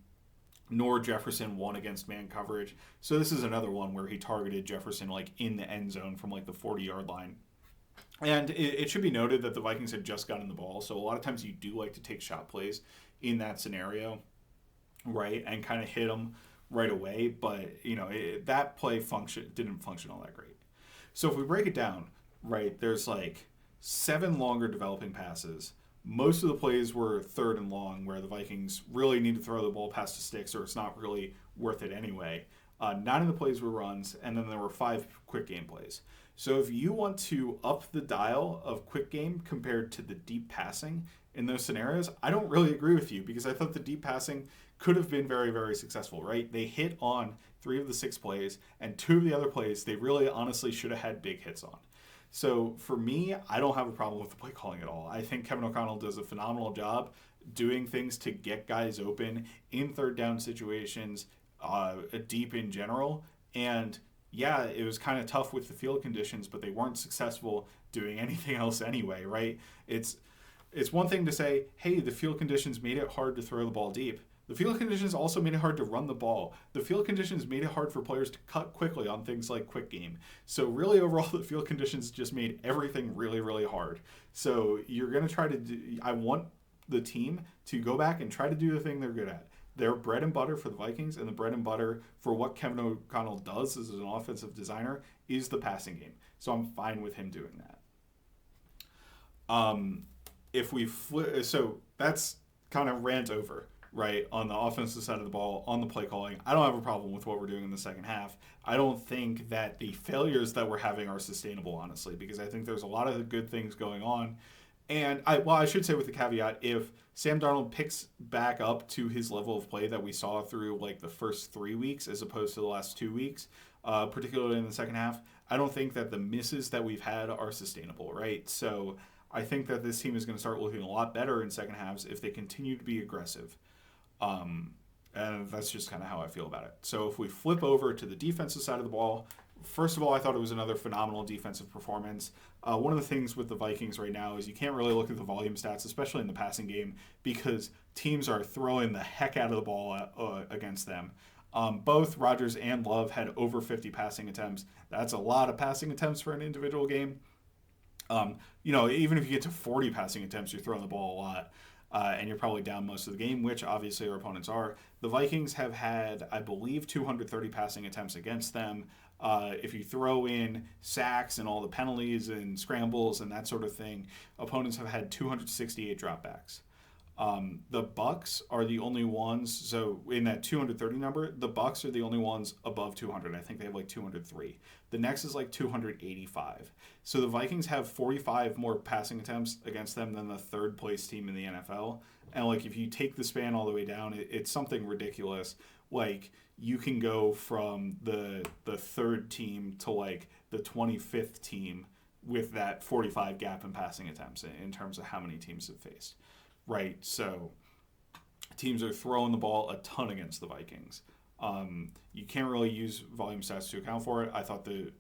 nor Jefferson won against man coverage. So this is another one where he targeted Jefferson like in the end zone from like the 40-yard line. And it should be noted that the Vikings had just gotten the ball, so a lot of times you do like to take shot plays in that scenario, right, and kind of hit them right away. But that play didn't function all that great. So if we break it down, right, there's like 7 longer developing passes. Most of the plays were third and long, where the Vikings really need to throw the ball past the sticks, or it's not really worth it anyway. 9 of the plays were runs, and then there were 5 quick game plays. So if you want to up the dial of quick game compared to the deep passing in those scenarios, I don't really agree with you, because I thought the deep passing could have been very, very successful, right? They hit on 3 of the 6 plays, and 2 of the other plays they really honestly should have had big hits on. So for me, I don't have a problem with the play calling at all. I think Kevin O'Connell does a phenomenal job doing things to get guys open in third down situations, deep in general. And yeah, it was kind of tough with the field conditions, but they weren't successful doing anything else anyway, right? It's one thing to say, hey, the field conditions made it hard to throw the ball deep. The field conditions also made it hard to run the ball. The field conditions made it hard for players to cut quickly on things like quick game. So really overall, the field conditions just made everything really, really hard. So you're going to try to I want the team to go back and try to do the thing they're good at. Their bread and butter for the Vikings, and the bread and butter for what Kevin O'Connell does as an offensive designer, is the passing game. So I'm fine with him doing that. If we flip, so that's kind of rant over, right? On the offensive side of the ball, on the play calling, I don't have a problem with what we're doing in the second half. I don't think that the failures that we're having are sustainable, honestly, because I think there's a lot of good things going on. And I should say with the caveat, if Sam Darnold picks back up to his level of play that we saw through like the first 3 weeks as opposed to the last 2 weeks, particularly in the second half, I don't think that the misses that we've had are sustainable, right? So I think that this team is going to start looking a lot better in second halves if they continue to be aggressive. And that's just kind of how I feel about it. So if we flip over to the defensive side of the ball, first of all, I thought it was another phenomenal defensive performance. One of the things with the Vikings right now is you can't really look at the volume stats, especially in the passing game, because teams are throwing the heck out of the ball against them. Both Rodgers and Love had over 50 passing attempts. That's a lot of passing attempts for an individual game. Even if you get to 40 passing attempts, you're throwing the ball a lot. And you're probably down most of the game, which obviously our opponents are. The Vikings have had, I believe, 230 passing attempts against them. If you throw in sacks and all the penalties and scrambles and that sort of thing, opponents have had 268 dropbacks. The Bucs are the only ones, so in that 230 number, the Bucs are the only ones above 200. I think they have like 203. The next is like 285. So the Vikings have 45 more passing attempts against them than the third place team in the NFL. And like if you take the span all the way down, it's something ridiculous. Like you can go from the third team to like the 25th team with that 45 gap in passing attempts in terms of how many teams have faced. Right, so teams are throwing the ball a ton against the Vikings. You can't really use volume stats to account for it. I thought the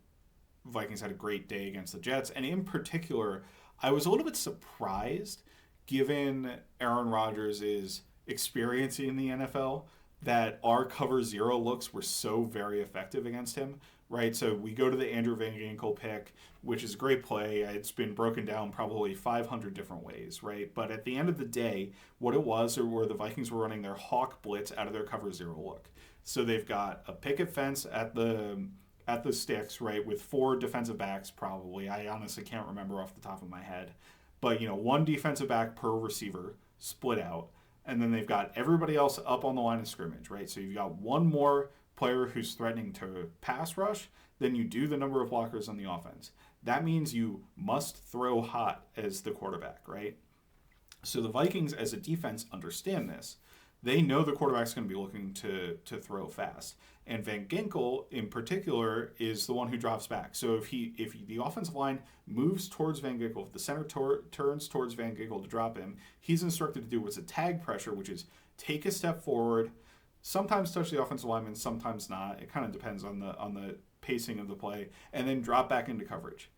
Vikings had a great day against the Jets, and in particular, I was a little bit surprised, given Aaron Rodgers' experience in the NFL, that our cover zero looks were so very effective against him. Right, so we go to the Andrew Van Ginkel pick, which is a great play. It's been broken down probably 500 different ways, right? But at the end of the day, what it was were the Vikings were running their hawk blitz out of their cover zero look. So they've got a picket fence at the sticks, right, with 4 defensive backs probably. I honestly can't remember off the top of my head. But, 1 defensive back per receiver split out. And then they've got everybody else up on the line of scrimmage, right? So you've got one more player who's threatening to pass rush, then you do the number of blockers on the offense. That means you must throw hot as the quarterback, right? So the Vikings as a defense understand this. They know the quarterback's going to be looking to throw fast. And Van Ginkel in particular is the one who drops back. So if the offensive line moves towards Van Ginkel, if the center turns towards Van Ginkel to drop him, he's instructed to do what's a tag pressure, which is take a step forward, sometimes touch the offensive lineman, sometimes not. It kind of depends on the pacing of the play, and then drop back into coverage.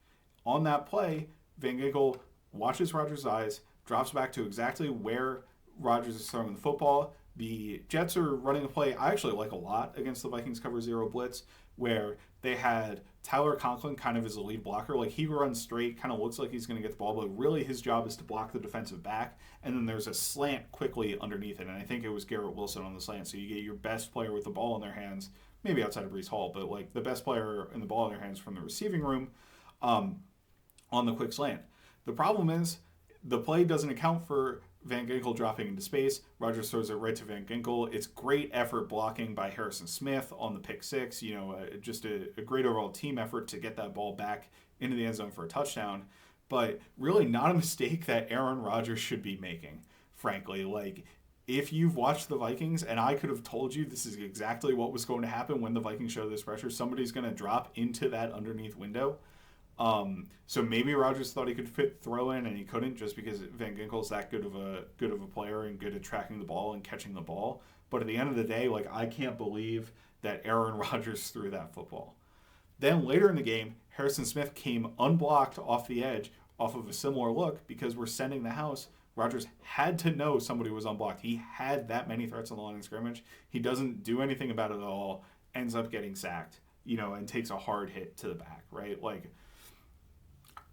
On that play, Van Ginkel watches Rodgers' eyes, drops back to exactly where Rodgers is throwing the football. The Jets are running a play I actually like a lot against the Vikings cover zero blitz, where they had Tyler Conklin kind of as a lead blocker. Like he runs straight, kind of looks like he's going to get the ball, but really his job is to block the defensive back. And then there's a slant quickly underneath it. And I think it was Garrett Wilson on the slant. So you get your best player with the ball in their hands, maybe outside of Breece Hall, but like the best player in the ball in their hands from the receiving room on the quick slant. The problem is the play doesn't account for Van Ginkel dropping into space. Rodgers throws it right to Van Ginkel. It's great effort blocking by Harrison Smith on the pick six. Just a great overall team effort to get that ball back into the end zone for a touchdown. But really not a mistake that Aaron Rodgers should be making, frankly. Like, if you've watched the Vikings, and I could have told you this is exactly what was going to happen when the Vikings show this pressure, somebody's going to drop into that underneath window. So maybe Rodgers thought he could fit throw in and he couldn't, just because Van Ginkel's that good of a player and good at tracking the ball and catching the ball. But at the end of the day, like, I can't believe that Aaron Rodgers threw that football. Then later in the game, Harrison Smith came unblocked off the edge off of a similar look because we're sending the house. Rodgers had to know somebody was unblocked. He had that many threats on the line of scrimmage. He doesn't do anything about it at all, ends up getting sacked, and takes a hard hit to the back, right? Like,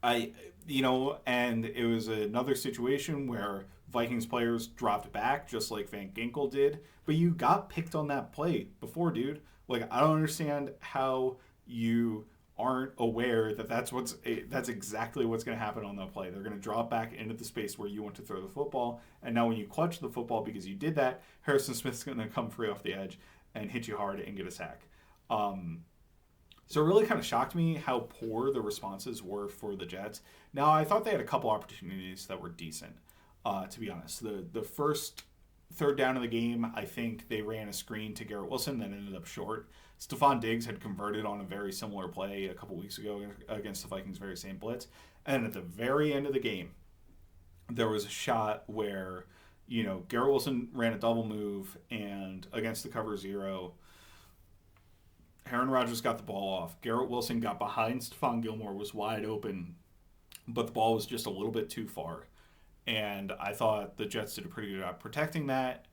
and it was another situation where Vikings players dropped back just like Van Ginkel did, but you got picked on that play before, dude. Like, I don't understand how you aren't aware that that's exactly what's going to happen on the play. They're going to drop back into the space where you want to throw the football, and now when you clutch the football because you did that, Harrison Smith's going to come free off the edge and hit you hard and get a sack. So it really kind of shocked me how poor the responses were for the Jets. Now, I thought they had a couple opportunities that were decent, to be honest. The first third down of the game, I think they ran a screen to Garrett Wilson that ended up short. Stephon Diggs had converted on a very similar play a couple weeks ago against the Vikings' very same blitz. And at the very end of the game, there was a shot where, Garrett Wilson ran a double move, and against the cover zero, Aaron Rodgers got the ball off. Garrett Wilson got behind Stephon Gilmore, was wide open, but the ball was just a little bit too far. And I thought the Jets did a pretty good job protecting that.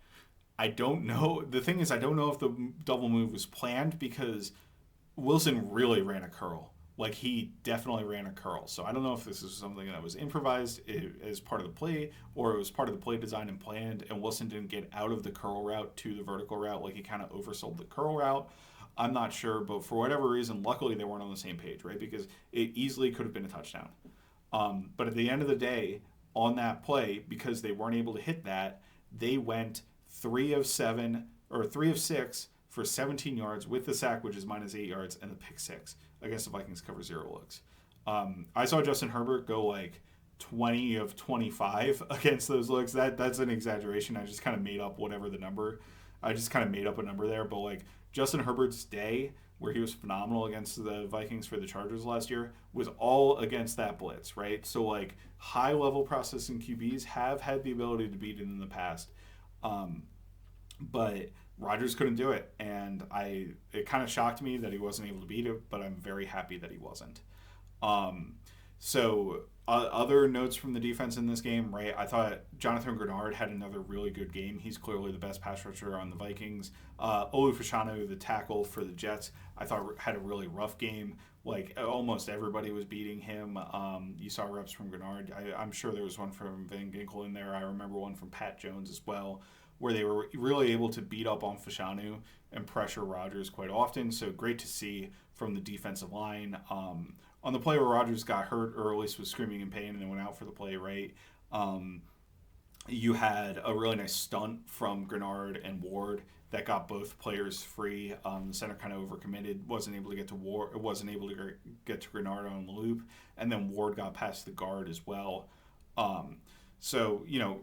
I don't know. The thing is, I don't know if the double move was planned because Wilson really ran a curl. Like, he definitely ran a curl. So I don't know if this is something that was improvised as part of the play, or it was part of the play design and planned, and Wilson didn't get out of the curl route to the vertical route. Like, he kind of oversold the curl route. I'm not sure, but for whatever reason, luckily they weren't on the same page, right? Because it easily could have been a touchdown. But at the end of the day, on that play, because they weren't able to hit that, they went 3 of 6 for 17 yards with the sack, which is minus 8 yards, and the pick 6 against the Vikings cover 0 looks. I saw Justin Herbert go like 20 of 25 against those looks. That's an exaggeration. I just kind of made up whatever the number. I just kind of made up a number there, but like Justin Herbert's day where he was phenomenal against the Vikings for the Chargers last year was all against that blitz, right? So like high-level processing QBs have had the ability to beat it in the past, but Rodgers couldn't do it, and it kind of shocked me that he wasn't able to beat it, but I'm very happy that he wasn't. Other notes from the defense in this game, right? I thought Jonathan Grenard had another really good game. He's clearly the best pass rusher on the Vikings. Olu Fashanu, the tackle for the Jets, I thought had a really rough game. Like, almost everybody was beating him. You saw reps from Grenard. I'm sure there was one from Van Ginkel in there. I remember one from Pat Jones as well, where they were really able to beat up on Fashanu and pressure Rodgers quite often. So great to see from the defensive line. On the play where Rodgers got hurt, or at least was screaming in pain and then went out for the play, right? You had a really nice stunt from Grenard and Ward that got both players free. The center kind of overcommitted, wasn't able to get to Ward, wasn't able to get to Grenard on the loop, and then Ward got past the guard as well.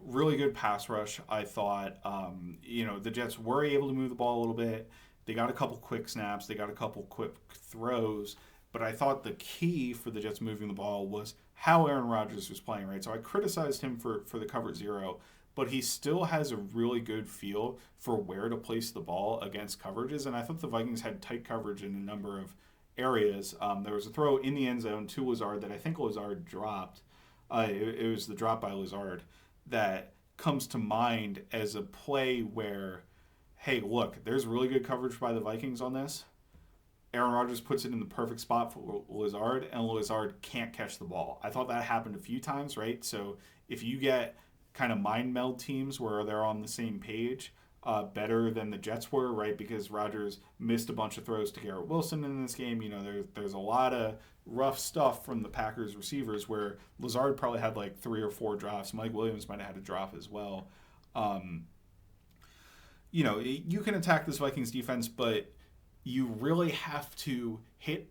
Really good pass rush, I thought. The Jets were able to move the ball a little bit. They got a couple quick snaps. They got a couple quick throws. But I thought the key for the Jets moving the ball was how Aaron Rodgers was playing, right? So I criticized him for the cover 0, but he still has a really good feel for where to place the ball against coverages. And I thought the Vikings had tight coverage in a number of areas. There was a throw in the end zone to Lazard that I think Lazard dropped. It was the drop by Lazard that comes to mind as a play where, hey, look, there's really good coverage by the Vikings on this. Aaron Rodgers puts it in the perfect spot for Lazard, and Lazard can't catch the ball. I thought that happened a few times, right? So if you get kind of mind meld teams where they're on the same page, better than the Jets were, right? Because Rodgers missed a bunch of throws to Garrett Wilson in this game. There's a lot of rough stuff from the Packers receivers where Lazard probably had like 3 or 4 drops. Mike Williams might have had a drop as well. You can attack this Vikings defense, but you really have to hit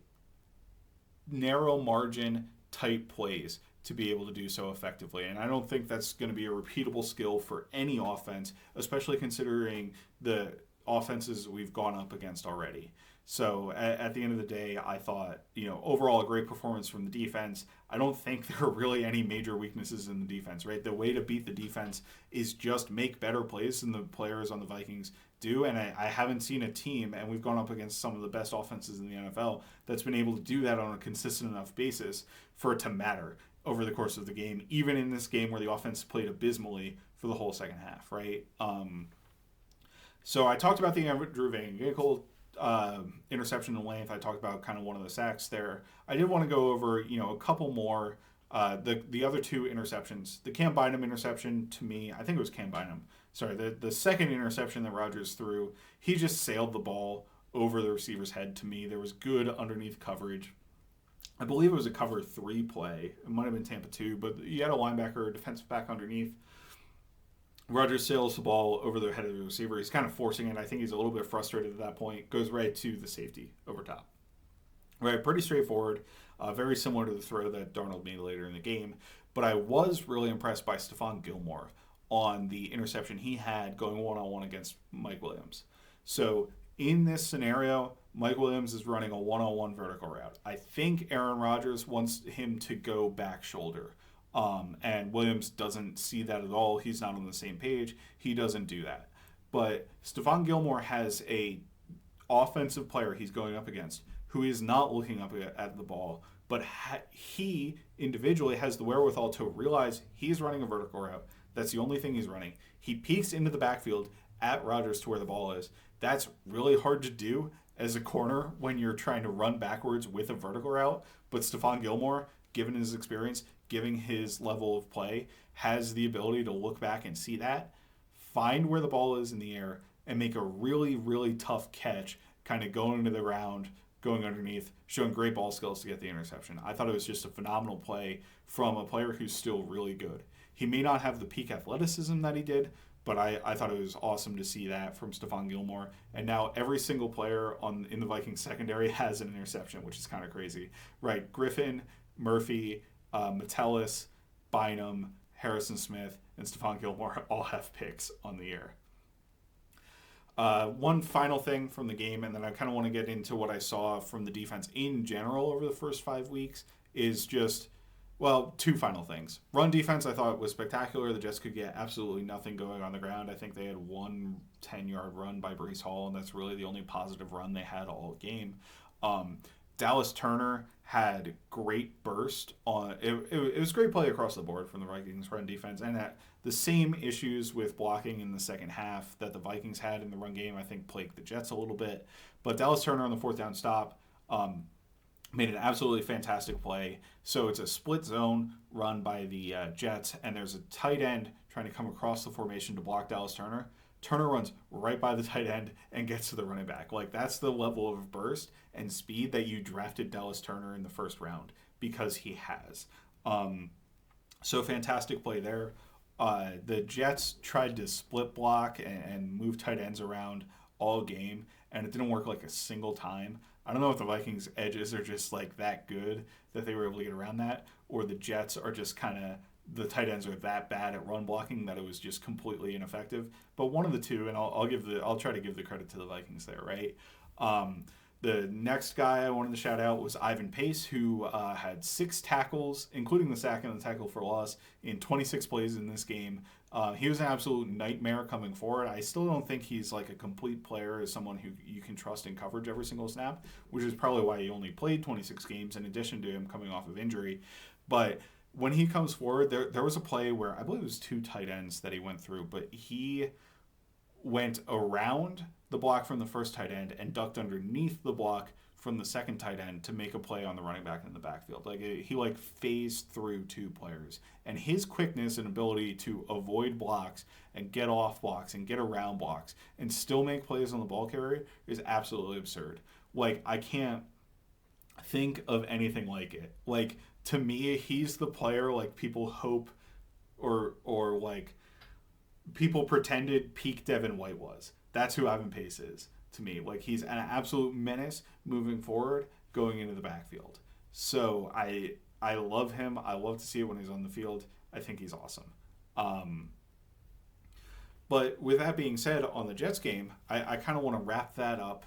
narrow margin type plays to be able to do so effectively. And I don't think that's going to be a repeatable skill for any offense, especially considering the offenses we've gone up against already. So at the end of the day, I thought, overall a great performance from the defense. I don't think there are really any major weaknesses in the defense, right? The way to beat the defense is just make better plays than the players on the Vikings do. And I haven't seen a team, and we've gone up against some of the best offenses in the NFL, that's been able to do that on a consistent enough basis for it to matter over the course of the game, even in this game where the offense played abysmally for the whole second half, right? So I talked about the Andrew Van Ginkel interception in length. I talked about kind of one of the sacks there. I did want to go over, a couple more. The other 2 interceptions. The Cam Bynum interception, to me, I think it was Cam Bynum. Sorry, the second interception that Rodgers threw, he just sailed the ball over the receiver's head to me. There was good underneath coverage. I believe it was a cover 3 play. It might have been Tampa 2, but you had a linebacker or defensive back underneath. Rodgers sails the ball over the head of the receiver. He's kind of forcing it. I think he's a little bit frustrated at that point. Goes right to the safety over top. Right, pretty straightforward. Very similar to the throw that Darnold made later in the game. But I was really impressed by Stephon Gilmore on the interception he had going one-on-one against Mike Williams. So in this scenario, Mike Williams is running a one-on-one vertical route. I think Aaron Rodgers wants him to go back shoulder. And Williams doesn't see that at all. He's not on the same page. He doesn't do that. But Stephon Gilmore has a offensive player he's going up against who is not looking up at the ball, but he individually has the wherewithal to realize he's running a vertical route. That's the only thing he's running. He peeks into the backfield at Rodgers to where the ball is. That's really hard to do as a corner when you're trying to run backwards with a vertical route. But Stephon Gilmore, given his experience, given his level of play, has the ability to look back and see that, find where the ball is in the air, and make a really, really tough catch, kind of going into the round, going underneath, showing great ball skills to get the interception. I thought it was just a phenomenal play from a player who's still really good. He may not have the peak athleticism that he did, but I thought it was awesome to see that from Stephon Gilmore. And now every single player in the Vikings secondary has an interception, which is kind of crazy. Right, Griffin, Murphy, Metellus, Bynum, Harrison Smith, and Stephon Gilmore all have picks on the year. One final thing from the game, and then I kind of want to get into what I saw from the defense in general over the first 5 weeks, is just, well, two final things. Run defense, I thought was spectacular. The Jets could get absolutely nothing going on the ground. I think they had one 10-yard run by Breece Hall, and that's really the only positive run they had all game. Dallas Turner had great burst on it was great play across the board from the Vikings run defense, and that the same issues with blocking in the second half that the Vikings had in the run game, I think, plagued the Jets a little bit. But Dallas Turner on the fourth down stop made an absolutely fantastic play. So it's a split zone run by the Jets, and there's a tight end trying to come across the formation to block Dallas Turner. Turner runs right by the tight end and gets to the running back. Like, that's the level of burst and speed that you drafted Dallas Turner in the first round, because he has. So fantastic play there. The Jets tried to split block and move tight ends around all game, and it didn't work like a single time. I don't know if the Vikings edges are just like that good that they were able to get around that, or the Jets are just kind of, the tight ends are that bad at run blocking that it was just completely ineffective. But one of the two, and I'll try to give the credit to the Vikings there, right? The next guy I wanted to shout out was Ivan Pace, who had 6 tackles, including the sack and the tackle for loss, in 26 plays in this game. He was an absolute nightmare coming forward. I still don't think he's like a complete player as someone who you can trust in coverage every single snap, which is probably why he only played 26 games in addition to him coming off of injury. But when he comes forward, there was a play where I believe it was 2 tight ends that he went through, but he went around the block from the first tight end and ducked underneath the block from the second tight end to make a play on the running back in the backfield. Like, he phased through 2 players, and his quickness and ability to avoid blocks and get off blocks and get around blocks and still make plays on the ball carrier is absolutely absurd. Like, I can't think of anything like it. Like, to me, he's the player like people hope or like people pretended peak Devin White was. That's who Ivan Pace is to me. Like, he's an absolute menace moving forward, going into the backfield. So I love him. I love to see it when he's on the field. I think he's awesome. But with that being said, on the Jets game, I kind of want to wrap that up.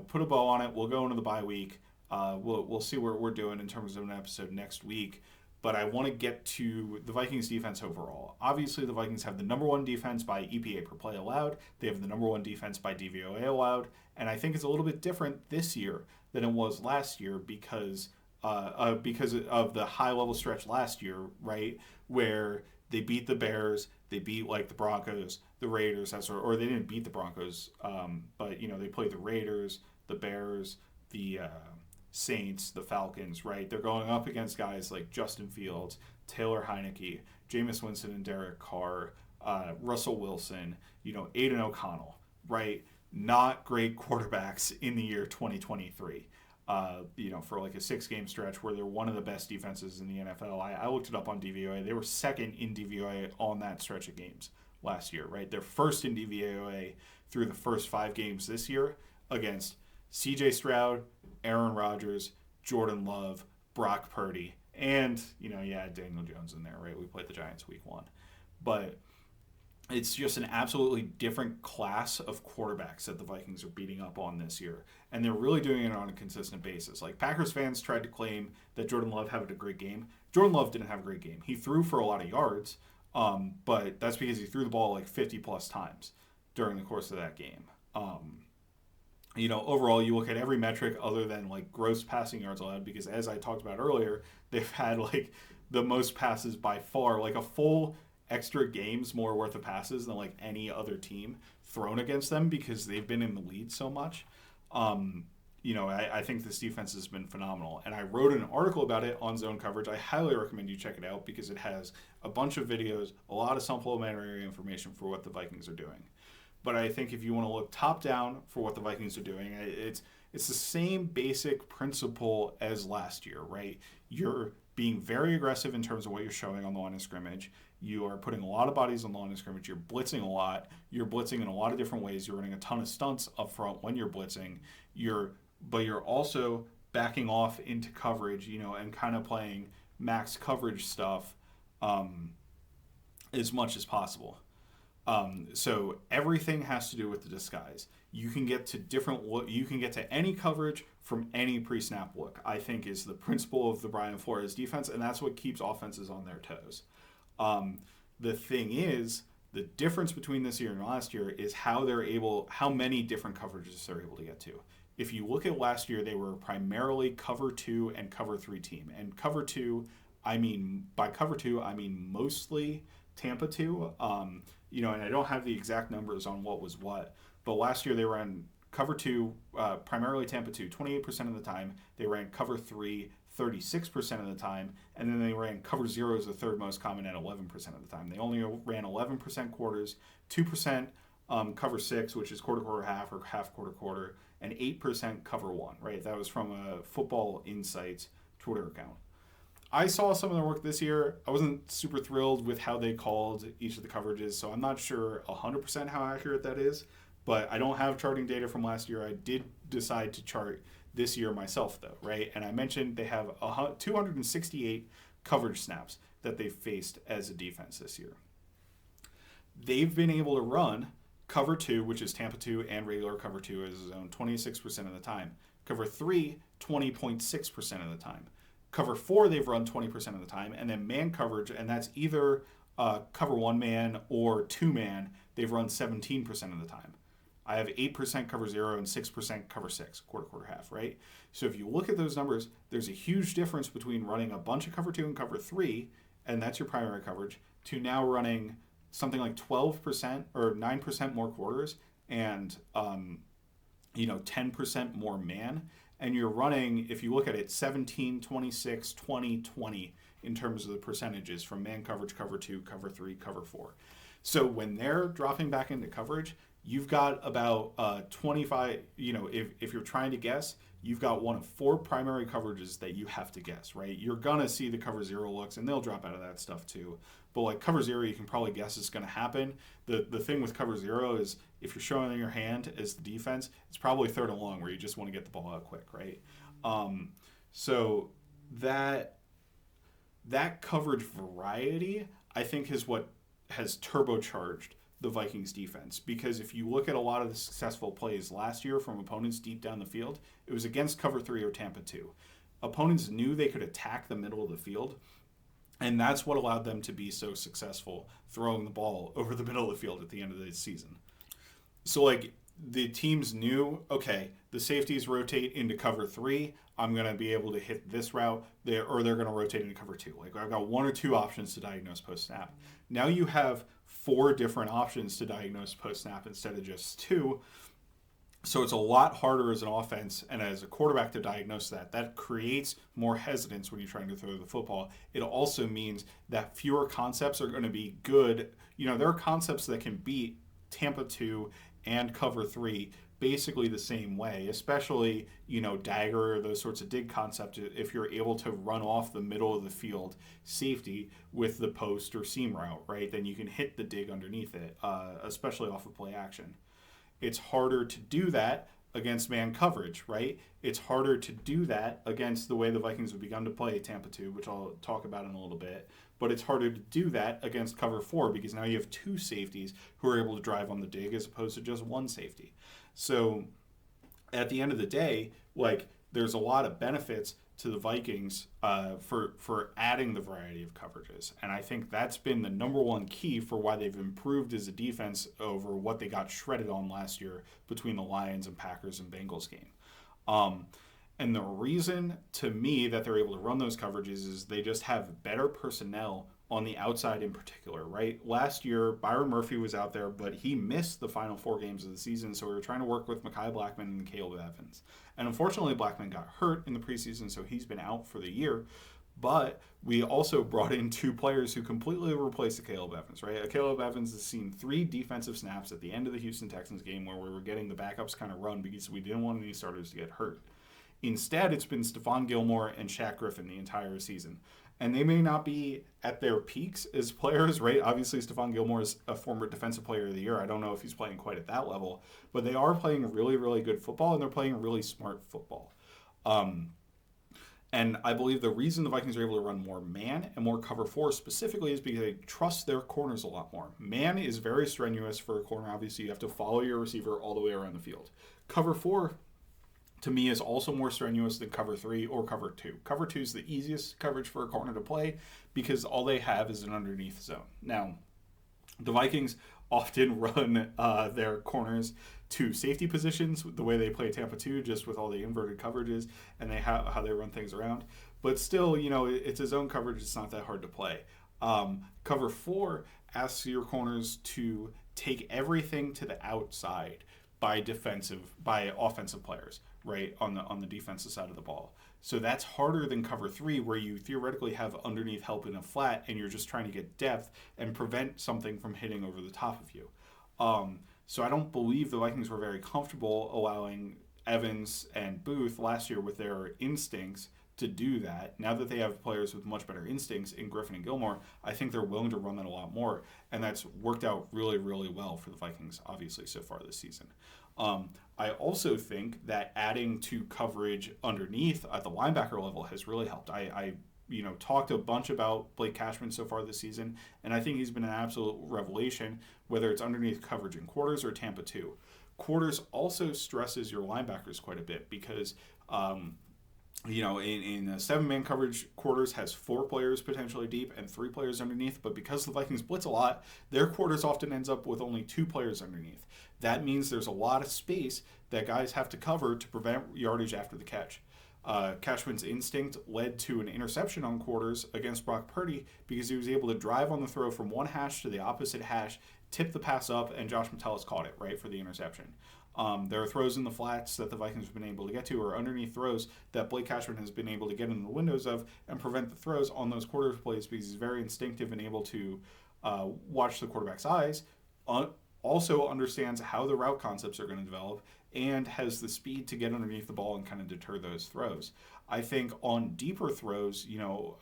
Put a bow on it. We'll go into the bye week. We'll see what we're doing in terms of an episode next week. But I want to get to the Vikings defense overall. Obviously, the Vikings have the number 1 defense by EPA per play allowed. They have the number 1 defense by DVOA allowed. And I think it's a little bit different this year than it was last year because of the high-level stretch last year, right, where they beat the Bears, they beat, like, the Broncos, the Raiders, or they didn't beat the Broncos, but, they played the Raiders, the Bears, the Saints, the Falcons, right? They're going up against guys like Justin Fields, Taylor Heineke, Jameis Winston and Derek Carr, Russell Wilson, Aiden O'Connell, right? Not great quarterbacks in the year 2023. for like a 6-game stretch where they're one of the best defenses in the NFL. I looked it up on DVOA. They were second in DVOA on that stretch of games last year, right? They're first in DVOA through the first 5 games this year against CJ Stroud, Aaron Rodgers, Jordan Love, Brock Purdy, and, Daniel Jones in there, right? We played the Giants week 1. But it's just an absolutely different class of quarterbacks that the Vikings are beating up on this year. And they're really doing it on a consistent basis. Like, Packers fans tried to claim that Jordan Love had a great game. Jordan Love didn't have a great game. He threw for a lot of yards, but that's because he threw the ball like 50-plus times during the course of that game. Overall, you look at every metric other than like gross passing yards allowed, because as I talked about earlier, they've had like the most passes by far, like a full extra games more worth of passes than like any other team thrown against them, because they've been in the lead so much. I think this defense has been phenomenal, and I wrote an article about it on Zone Coverage. I highly recommend you check it out because it has a bunch of videos, a lot of supplementary information for what the Vikings are doing. But I think if you want to look top down for what the Vikings are doing, it's the same basic principle as last year, right? You're being very aggressive in terms of what you're showing on the line of scrimmage. You are putting a lot of bodies on the line of scrimmage. You're blitzing a lot. You're blitzing in a lot of different ways. You're running a ton of stunts up front when you're blitzing. But you're also backing off into coverage, and kind of playing max coverage stuff as much as possible. So everything has to do with the disguise. You can get to any coverage from any pre-snap look, I think, is the principle of the Brian Flores defense, and that's what keeps offenses on their toes. The thing is, the difference between this year and last year is how many different coverages they're able to get to. If you look at last year, they were primarily cover 2 and cover 3 team. And cover 2, by cover 2, I mean mostly Tampa 2. And I don't have the exact numbers on what was what, but last year they ran cover 2, primarily Tampa 2, 28% of the time. They ran cover 3, 36% of the time, and then they ran cover 0 as the third most common at 11% of the time. They only ran 11% quarters, 2% cover 6, which is quarter, half, or half, quarter, and 8% cover 1, right? That was from a Football Insights Twitter account. I saw some of their work this year. I wasn't super thrilled with how they called each of the coverages, so I'm not sure 100% how accurate that is, but I don't have charting data from last year. I did decide to chart this year myself, though, right? And I mentioned they have 268 coverage snaps that they've faced as a defense this year. They've been able to run cover 2, which is Tampa 2 and regular cover 2 as a zone, 26% of the time. Cover 3, 20.6% of the time. Cover 4, they've run 20% of the time. And then man coverage, and that's either cover 1 man or 2 man, they've run 17% of the time. I have 8% cover 0 and 6% cover 6, quarter, half, right? So if you look at those numbers, there's a huge difference between running a bunch of cover 2 and cover 3, and that's your primary coverage, to now running something like 12% or 9% more quarters and 10% more man. And you're running, if you look at it, 17, 26, 20, 20 in terms of the percentages from man coverage, cover 2, cover 3, cover 4. So when they're dropping back into coverage, you've got about 25, if you're trying to guess, you've got one of 4 primary coverages that you have to guess, right? You're going to see the cover 0 looks, and they'll drop out of that stuff too. But like cover 0, you can probably guess is going to happen. The thing with cover 0 is if you're showing your hand as the defense, it's probably third and long where you just want to get the ball out quick, right? So that coverage variety, I think, is what has turbocharged the Vikings defense, because if you look at a lot of the successful plays last year from opponents deep down the field, it was against cover 3 or Tampa 2. Opponents knew they could attack the middle of the field, and that's what allowed them to be so successful throwing the ball over the middle of the field at the end of the season. So like the teams knew, okay, the safeties rotate into cover 3, I'm going to be able to hit this route, or they're going to rotate into cover 2. Like I've got 1 or 2 options to diagnose post-snap. Now you have 4 different options to diagnose post-snap instead of just 2. So it's a lot harder as an offense and as a quarterback to diagnose that. That creates more hesitance when you're trying to throw the football. It also means that fewer concepts are going to be good. There are concepts that can beat Tampa 2 and cover three basically the same way, especially, dagger or those sorts of dig concepts. If you're able to run off the middle of the field safety with the post or seam route, right, then you can hit the dig underneath it, especially off of play action. It's harder to do that against man coverage, right? It's harder to do that against the way the Vikings have begun to play Tampa 2, which I'll talk about in a little bit. But it's harder to do that against cover 4 because now you have two safeties who are able to drive on the dig as opposed to just one safety. So at the end of the day, there's a lot of benefits to the Vikings for adding the variety of coverages. And I think that's been the number one key for why they've improved as a defense over what they got shredded on last year between the Lions and Packers and Bengals game. And the reason, to me, that they're able to run those coverages is they just have better personnel on the outside in particular, right? Last year, Byron Murphy was out there, but he missed the final 4 games of the season, so we were trying to work with Mekhi Blackmon and Caleb Evans. And unfortunately, Blackmon got hurt in the preseason, so he's been out for the year. But we also brought in 2 players who completely replaced Caleb Evans, right? Caleb Evans has seen 3 defensive snaps at the end of the Houston Texans game where we were getting the backups kind of run because we didn't want any starters to get hurt. Instead, it's been Stephon Gilmore and Shaq Griffin the entire season. And they may not be at their peaks as players, right? Obviously, Stephon Gilmore is a former Defensive Player of the Year. I don't know if he's playing quite at that level. But they are playing really, really good football, and they're playing really smart football. And I believe the reason the Vikings are able to run more man and more cover 4 specifically is because they trust their corners a lot more. Man is very strenuous for a corner. Obviously, you have to follow your receiver all the way around the field. Cover 4, to me, is also more strenuous than cover 3 or cover 2. Cover 2 is the easiest coverage for a corner to play because all they have is an underneath zone. Now, the Vikings often run their corners to safety positions the way they play Tampa 2, just with all the inverted coverages and how they run things around. But still, it's a zone coverage. It's not that hard to play. Cover 4 asks your corners to take everything to the outside by offensive players, right, on the defensive side of the ball. So that's harder than cover 3, where you theoretically have underneath help in a flat and you're just trying to get depth and prevent something from hitting over the top of you. So I don't believe the Vikings were very comfortable allowing Evans and Booth last year with their instincts to do that. Now that they have players with much better instincts in Griffin and Gilmore, I think they're willing to run that a lot more. And that's worked out really, really well for the Vikings, obviously, so far this season. I also think that adding to coverage underneath at the linebacker level has really helped. I talked a bunch about Blake Cashman so far this season, and I think he's been an absolute revelation, whether it's underneath coverage in quarters or Tampa 2. Quarters also stresses your linebackers quite a bit because in a 7-man coverage, quarters has 4 players potentially deep and 3 players underneath. But because the Vikings blitz a lot, their quarters often ends up with only 2 players underneath. That means there's a lot of space that guys have to cover to prevent yardage after the catch. Cashman's instinct led to an interception on quarters against Brock Purdy because he was able to drive on the throw from one hash to the opposite hash, tip the pass up, and Josh Metellus caught it, right, for the interception. There are throws in the flats that the Vikings have been able to get to, or underneath throws that Blake Cashman has been able to get in the windows of and prevent the throws on those quarter plays because he's very instinctive and able to watch the quarterback's eyes, also understands how the route concepts are going to develop, and has the speed to get underneath the ball and kind of deter those throws. I think on deeper throws, you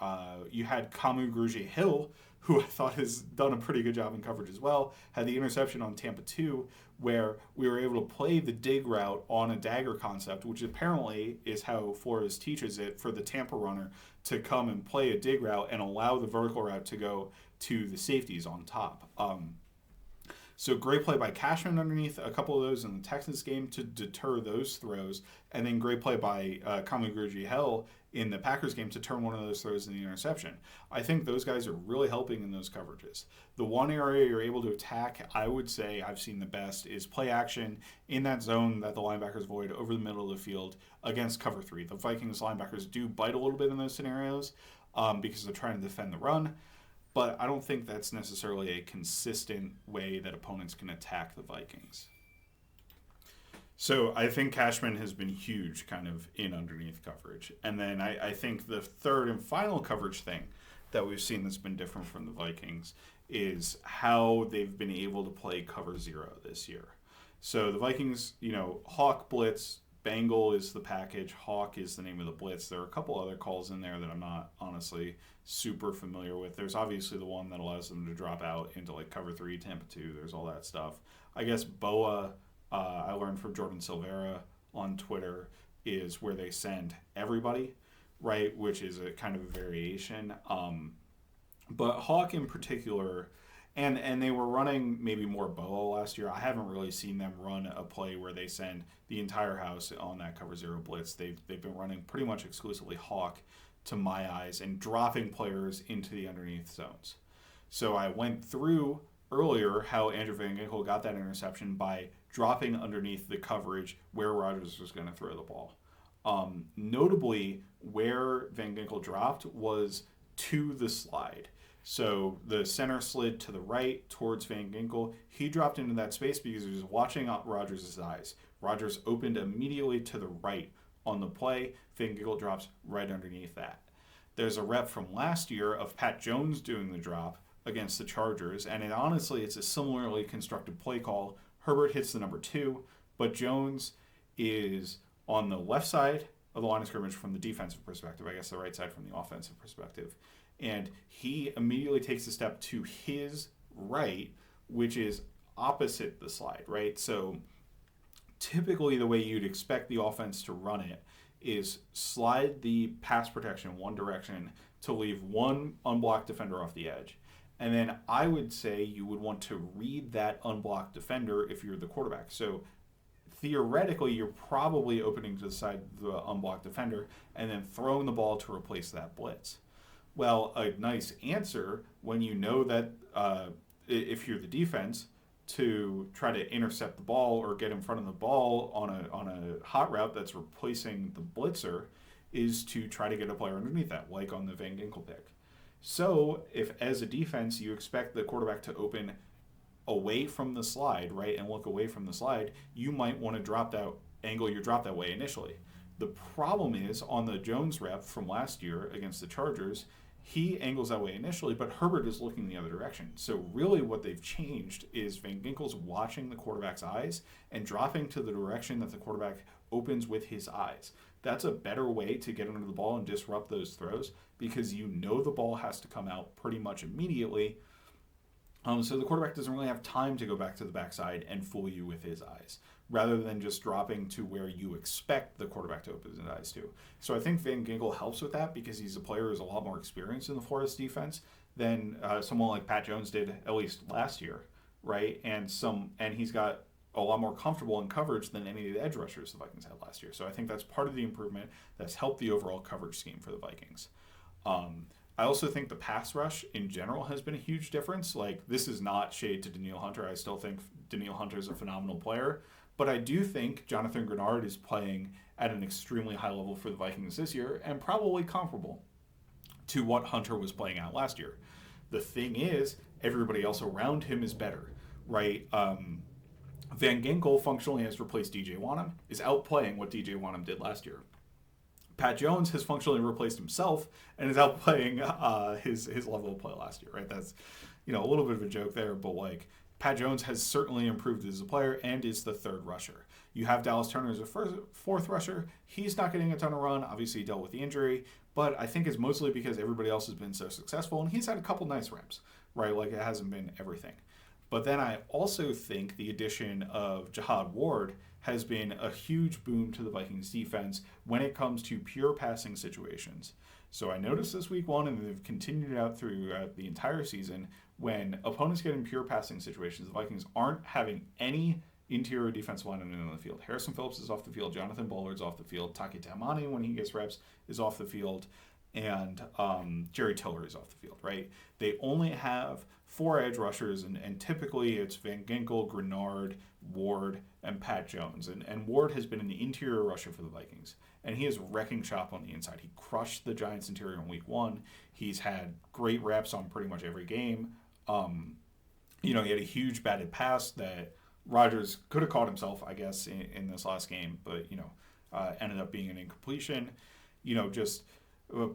had Kamu Grugier-Hill, who I thought has done a pretty good job in coverage as well, had the interception on Tampa 2, where we were able to play the dig route on a dagger concept, which apparently is how Flores teaches it for the Tampa runner to come and play a dig route and allow the vertical route to go to the safeties on top. So great play by Cashman underneath a couple of those in the Texans game to deter those throws, and then great play by Kamu Grugier-Hill in the Packers game to turn one of those throws into the interception. I think those guys are really helping in those coverages. The one area you're able to attack, I would say I've seen the best, is play action in that zone that the linebackers void over the middle of the field against cover 3. The Vikings linebackers do bite a little bit in those scenarios because they're trying to defend the run. But I don't think that's necessarily a consistent way that opponents can attack the Vikings. So I think Cashman has been huge kind of in underneath coverage. And then I think the third and final coverage thing that we've seen that's been different from the Vikings is how they've been able to play cover 0 this year. So the Vikings, Hawk blitz, Bengal is the package, Hawk is the name of the blitz. There are a couple other calls in there that I'm not honestly super familiar with. There's obviously the one that allows them to drop out into like cover 3, Tampa 2. There's all that stuff. I guess BOA, I learned from Jordan Silvera on Twitter, is where they send everybody, right? Which is a kind of a variation. But Hawk in particular, and they were running maybe more BOA last year. I haven't really seen them run a play where they send the entire house on that cover 0 blitz. They've been running pretty much exclusively Hawk to my eyes and dropping players into the underneath zones. So I went through earlier how Andrew Van Ginkel got that interception by dropping underneath the coverage where Rodgers was going to throw the ball. Notably, where Van Ginkel dropped was to the slide. So the center slid to the right towards Van Ginkel. He dropped into that space because he was watching out Rodgers' eyes. Rodgers opened immediately to the right on the play. Van Ginkel drops right underneath that. There's a rep from last year of Pat Jones doing the drop against the Chargers, and honestly, it's a similarly constructed play call. Herbert hits the number 2, but Jones is on the left side of the line of scrimmage from the defensive perspective, I guess the right side from the offensive perspective. And he immediately takes a step to his right, which is opposite the slide, right? So typically the way you'd expect the offense to run it is slide the pass protection one direction to leave one unblocked defender off the edge. And then I would say you would want to read that unblocked defender if you're the quarterback. So theoretically, you're probably opening to the side of the unblocked defender and then throwing the ball to replace that blitz. Well, a nice answer when you know that if you're the defense, to try to intercept the ball or get in front of the ball on a hot route that's replacing the blitzer is to try to get a player underneath that, like on the Van Ginkel pick. So if as a defense you expect the quarterback to open away from the slide, right, and look away from the slide, you might want to drop that angle your drop that way initially. The problem is on the Jones rep from last year against the Chargers, he angles that way initially, but Herbert is looking the other direction. So really what they've changed is Van Ginkel's watching the quarterback's eyes and dropping to the direction that the quarterback opens with his eyes. That's a better way to get under the ball and disrupt those throws because you know the ball has to come out pretty much immediately. So the quarterback doesn't really have time to go back to the backside and fool you with his eyes, rather than just dropping to where you expect the quarterback to open his eyes to. So I think Van Ginkel helps with that because he's a player who's a lot more experienced in the Forest defense than someone like Pat Jones did at least last year, right? And he's got a lot more comfortable in coverage than any of the edge rushers the Vikings had last year. So I think that's part of the improvement that's helped the overall coverage scheme for the Vikings. I also think the pass rush in general has been a huge difference. Like, this is not shade to Danielle Hunter. I still think Danielle Hunter is a phenomenal player. But I do think Jonathan Grenard is playing at an extremely high level for the Vikings this year and probably comparable to what Hunter was playing at last year. The thing is, everybody else around him is better, right? Van Ginkel functionally has replaced DJ Wanham, is outplaying what DJ Wanham did last year. Pat Jones has functionally replaced himself and is outplaying his level of play last year, right? That's, a little bit of a joke there, but like Pat Jones has certainly improved as a player and is the third rusher. You have Dallas Turner as a fourth rusher. He's not getting a ton of run. Obviously, he dealt with the injury, but I think it's mostly because everybody else has been so successful, and he's had a couple nice reps, right? Like, it hasn't been everything. But then I also think the addition of Jihad Ward has been a huge boon to the Vikings defense when it comes to pure passing situations. So I noticed this week one, and they've continued out throughout the entire season, when opponents get in pure passing situations, the Vikings aren't having any interior defensive linemen in the field. Harrison Phillips is off the field. Jonathan Bullard's off the field. Taki Taimani, when he gets reps, is off the field. And Jerry Tiller is off the field, right? They only have 4 edge rushers, and typically it's Van Ginkel, Grenard, Ward, and Pat Jones. And Ward has been an interior rusher for the Vikings, and he is wrecking shop on the inside. He crushed the Giants interior in week 1. He's had great reps on pretty much every game. He had a huge batted pass that Rodgers could have caught himself, I guess, in this last game, but, ended up being an incompletion. Just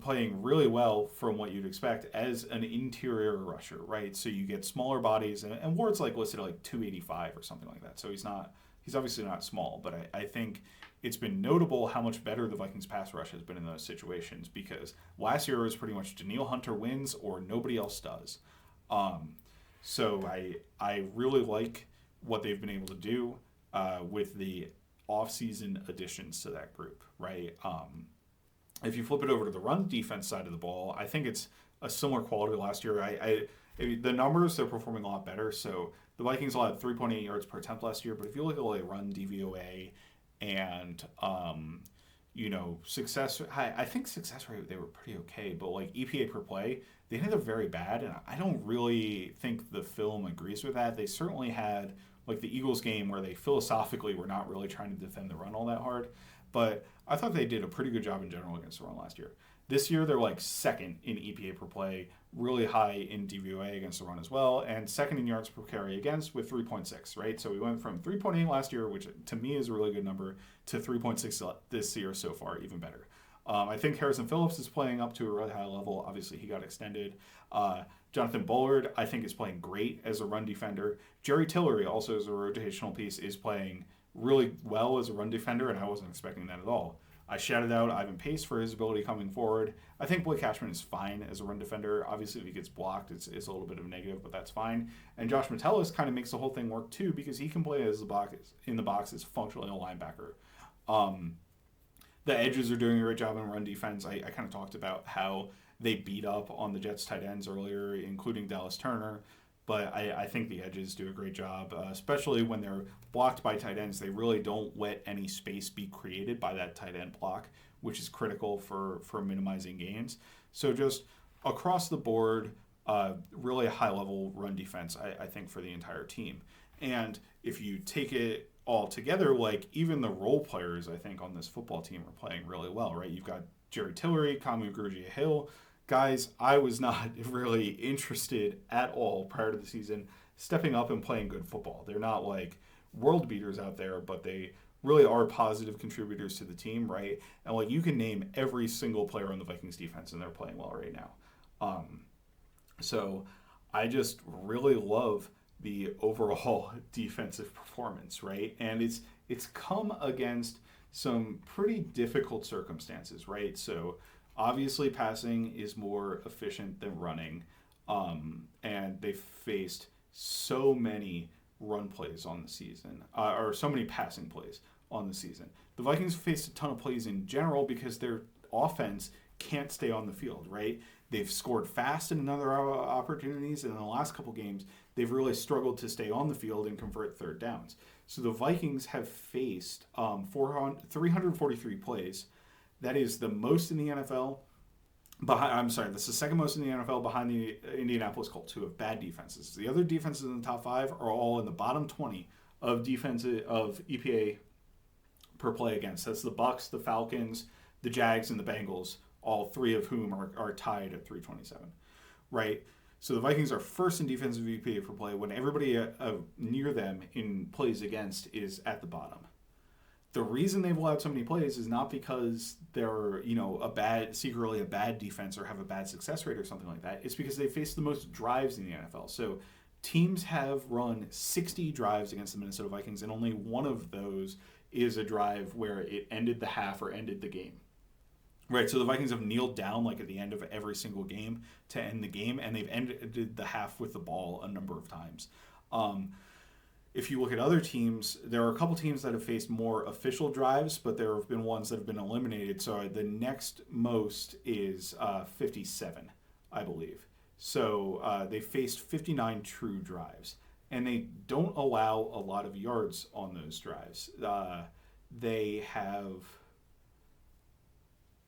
playing really well from what you'd expect as an interior rusher, right? So you get smaller bodies, and Ward's listed at 285 or something like that. So he's not He's obviously not small, but I think it's been notable how much better the Vikings pass rush has been in those situations, because last year it was pretty much Danielle Hunter wins or nobody else does. Um, so I really like what they've been able to do with the offseason additions to that group, right? If you flip it over to the run defense side of the ball, I think it's a similar quality to last year. The numbers, they're performing a lot better. So the Vikings allowed 3.8 yards per attempt last year, but if you look at like run DVOA and success, I think success rate, they were pretty okay, but like EPA per play, they ended up very bad, and I don't really think the film agrees with that. They certainly had like the Eagles game where they philosophically were not really trying to defend the run all that hard, but I thought they did a pretty good job in general against the run last year. This year, they're like second in EPA per play, really high in DVOA against the run as well, and second in yards per carry against with 3.6, right? So we went from 3.8 last year, which to me is a really good number, to 3.6 this year so far, even better. I think Harrison Phillips is playing up to a really high level. Obviously, he got extended. Jonathan Bullard, I think, is playing great as a run defender. Jerry Tillery, also as a rotational piece, is playing really well as a run defender, and I wasn't expecting that at all. I shouted out Ivan Pace for his ability coming forward. I think Blake Cashman is fine as a run defender. Obviously, if he gets blocked, it's a little bit of a negative, but that's fine. And Josh Metellus kind of makes the whole thing work too, because he can play as in the box as functionally a linebacker. The edges are doing a great job in run defense. I kind of talked about how they beat up on the Jets tight ends earlier, including Dallas Turner. But I think the edges do a great job, especially when they're blocked by tight ends. They really don't let any space be created by that tight end block, which is critical for minimizing gains. So just across the board, really a high-level run defense, I think, for the entire team. And if you take it all together, like even the role players, I think, on this football team are playing really well, right? You've got Jerry Tillery, Kamu Grugier-Hill. Guys, I was not really interested at all prior to the season stepping up and playing good football. They're not like world beaters out there, but they really are positive contributors to the team, right? And like you can name every single player on the Vikings defense, and they're playing well right now. So I just really love the overall defensive performance, right? And it's come against some pretty difficult circumstances, right? So obviously passing is more efficient than running, and they faced so many run plays on the season, or so many passing plays on the season. The Vikings faced a ton of plays in general because their offense can't stay on the field, right? They've scored fast in other opportunities, and in the last couple games, they've really struggled to stay on the field and convert third downs. So the Vikings have faced 343 plays. That is the most in the NFL. That's the second most in the NFL behind the Indianapolis Colts, who have bad defenses. The other defenses in the top 5 are all in the bottom 20 of EPA per play against. That's the Bucs, the Falcons, the Jags, and the Bengals, all three of whom are tied at 327, right? So the Vikings are first in defensive EPA per play when everybody near them in plays against is at the bottom. The reason they've allowed so many plays is not because they're, secretly a bad defense or have a bad success rate or something like that. It's because they face the most drives in the NFL. So teams have run 60 drives against the Minnesota Vikings, and only one of those is a drive where it ended the half or ended the game. Right, so the Vikings have kneeled down like at the end of every single game to end the game, and they've ended the half with the ball a number of times. If you look at other teams, there are a couple teams that have faced more official drives, but there have been ones that have been eliminated. So the next most is 57, I believe. So they faced 59 true drives, and they don't allow a lot of yards on those drives. They have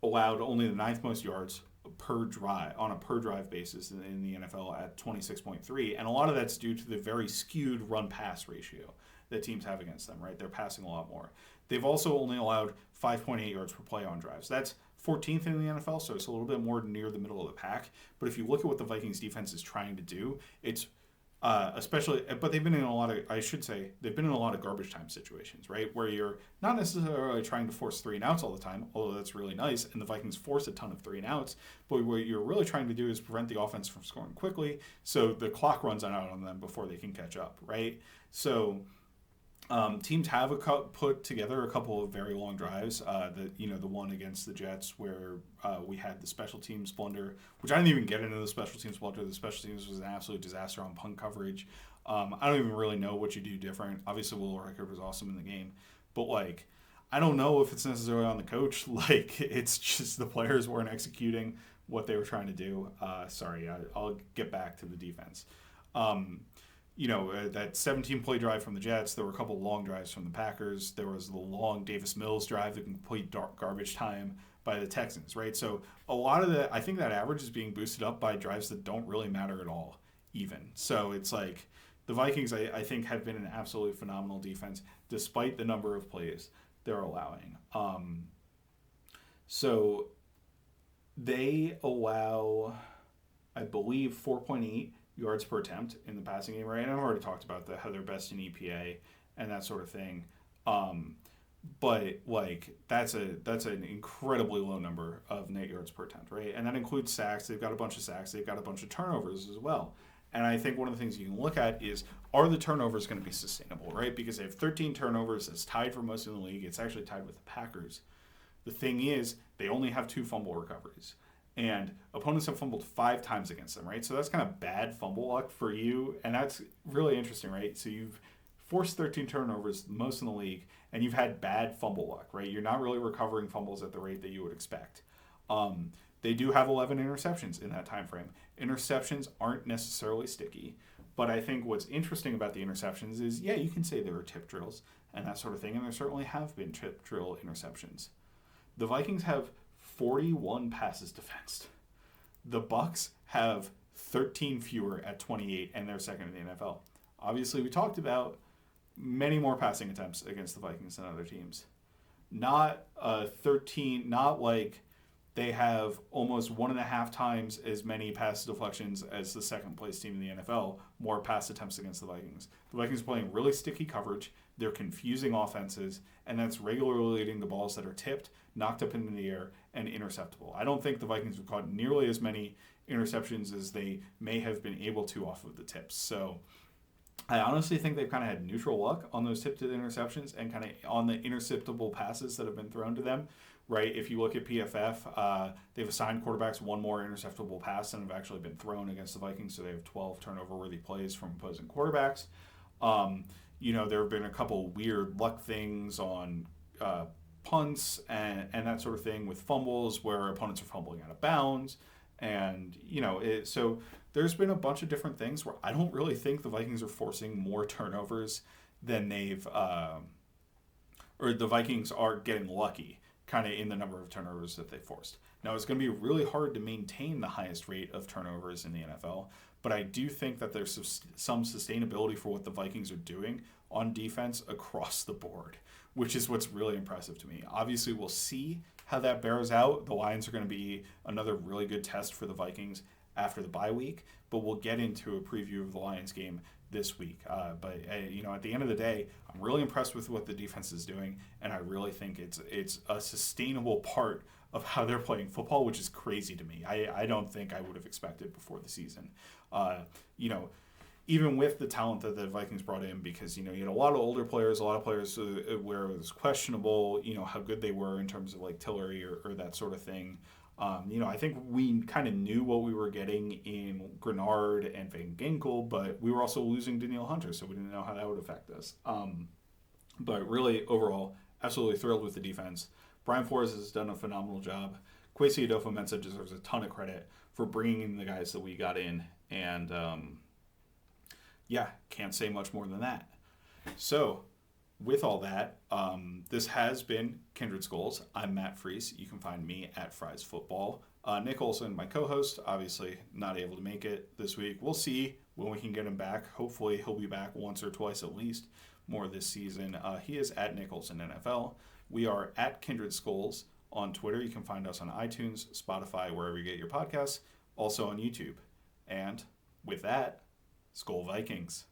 allowed only the 9th most yards per drive on a per drive basis in the NFL at 26.3, and a lot of that's due to the very skewed run pass ratio that teams have against them, right? They're passing a lot more. They've also only allowed 5.8 yards per play on drives. That's 14th in the NFL, so it's a little bit more near the middle of the pack. But if you look at what the Vikings defense is trying to do, it's but they've been in they've been in a lot of garbage time situations, right? Where you're not necessarily trying to force 3 and outs all the time, although that's really nice, and the Vikings force a ton of 3 and outs, but what you're really trying to do is prevent the offense from scoring quickly, so the clock runs out on them before they can catch up, right? So Teams have put together a couple of very long drives. The one against the Jets where we had the special teams blunder, which I didn't even get into the special teams blunder. The special teams was an absolute disaster on punt coverage. I don't even really know what you do different. Obviously, Will Rickard was awesome in the game, but like, I don't know if it's necessarily on the coach. Like, it's just the players weren't executing what they were trying to do. I'll get back to the defense. That 17-play drive from the Jets, there were a couple long drives from the Packers. There was the long Davis Mills drive, the complete garbage time by the Texans, right? So a lot of I think that average is being boosted up by drives that don't really matter at all, even. So it's like the Vikings, I think, have been an absolutely phenomenal defense, despite the number of plays they're allowing. So they allow, I believe, 4.8 yards per attempt in the passing game, right? And I've already talked about how they're best in EPA and that sort of thing. But like that's an incredibly low number of net yards per attempt, right? And that includes sacks. They've got a bunch of sacks. They've got a bunch of turnovers as well. And I think one of the things you can look at is, are the turnovers going to be sustainable, right? Because they have 13 turnovers. It's tied for most in the league. It's actually tied with the Packers. The thing is, they only have 2 fumble recoveries. And opponents have fumbled 5 times against them, right? So that's kind of bad fumble luck for you. And that's really interesting, right? So you've forced 13 turnovers, most in the league, and you've had bad fumble luck, right? You're not really recovering fumbles at the rate that you would expect. They do have 11 interceptions in that time frame. Interceptions aren't necessarily sticky, but I think what's interesting about the interceptions is, yeah, you can say there were tip drills and that sort of thing, and there certainly have been tip drill interceptions. The Vikings have 41 passes defensed. The Bucs have 13 fewer at 28, and they're second in the NFL. Obviously, we talked about many more passing attempts against the Vikings than other teams. Not 13, not like they have almost 1.5 times as many pass deflections as the second place team in the NFL, more pass attempts against the Vikings. The Vikings are playing really sticky coverage. They're confusing offenses, and that's regularly leading to balls that are tipped, knocked up into the air, and interceptable. I don't think the Vikings have caught nearly as many interceptions as they may have been able to off of the tips. So I honestly think they've kind of had neutral luck on those tipped interceptions and kind of on the interceptable passes that have been thrown to them, right? If you look at PFF, they've assigned quarterbacks 1 more interceptable pass than have actually been thrown against the Vikings, so they have 12 turnover-worthy plays from opposing quarterbacks. There have been a couple weird luck things on punts and that sort of thing with fumbles where opponents are fumbling out of bounds. And, so there's been a bunch of different things where I don't really think the Vikings are forcing more turnovers than or the Vikings are getting lucky kind of in the number of turnovers that they forced. Now, it's going to be really hard to maintain the highest rate of turnovers in the NFL, but I do think that there's some sustainability for what the Vikings are doing on defense across the board, which is what's really impressive to me. Obviously, we'll see how that bears out. The Lions are going to be another really good test for the Vikings after the bye week, but we'll get into a preview of the Lions game this week. But at the end of the day, I'm really impressed with what the defense is doing, and I really think it's a sustainable part of how they're playing football, which is crazy to me. I don't think I would have expected before the season. Even with the talent that the Vikings brought in, because, you had a lot of older players, a lot of players where it was questionable, how good they were in terms of like Tillery or that sort of thing. I think we kind of knew what we were getting in Grenard and Van Ginkel, but we were also losing Danielle Hunter, so we didn't know how that would affect us. But really, overall, absolutely thrilled with the defense. Brian Flores has done a phenomenal job. Kwesi Adofo-Mensah deserves a ton of credit for bringing in the guys that we got in, and can't say much more than that. So, with all that, this has been Kindred Skulls. I'm Matt Freese. You can find me at Fries Football. Nick Olson, my co-host, obviously not able to make it this week. We'll see when we can get him back. Hopefully he'll be back once or twice at least more this season. He is at Nick Olson NFL. We are at Kindred Skulls on Twitter. You can find us on iTunes, Spotify, wherever you get your podcasts. Also on YouTube. And with that, Skull Vikings.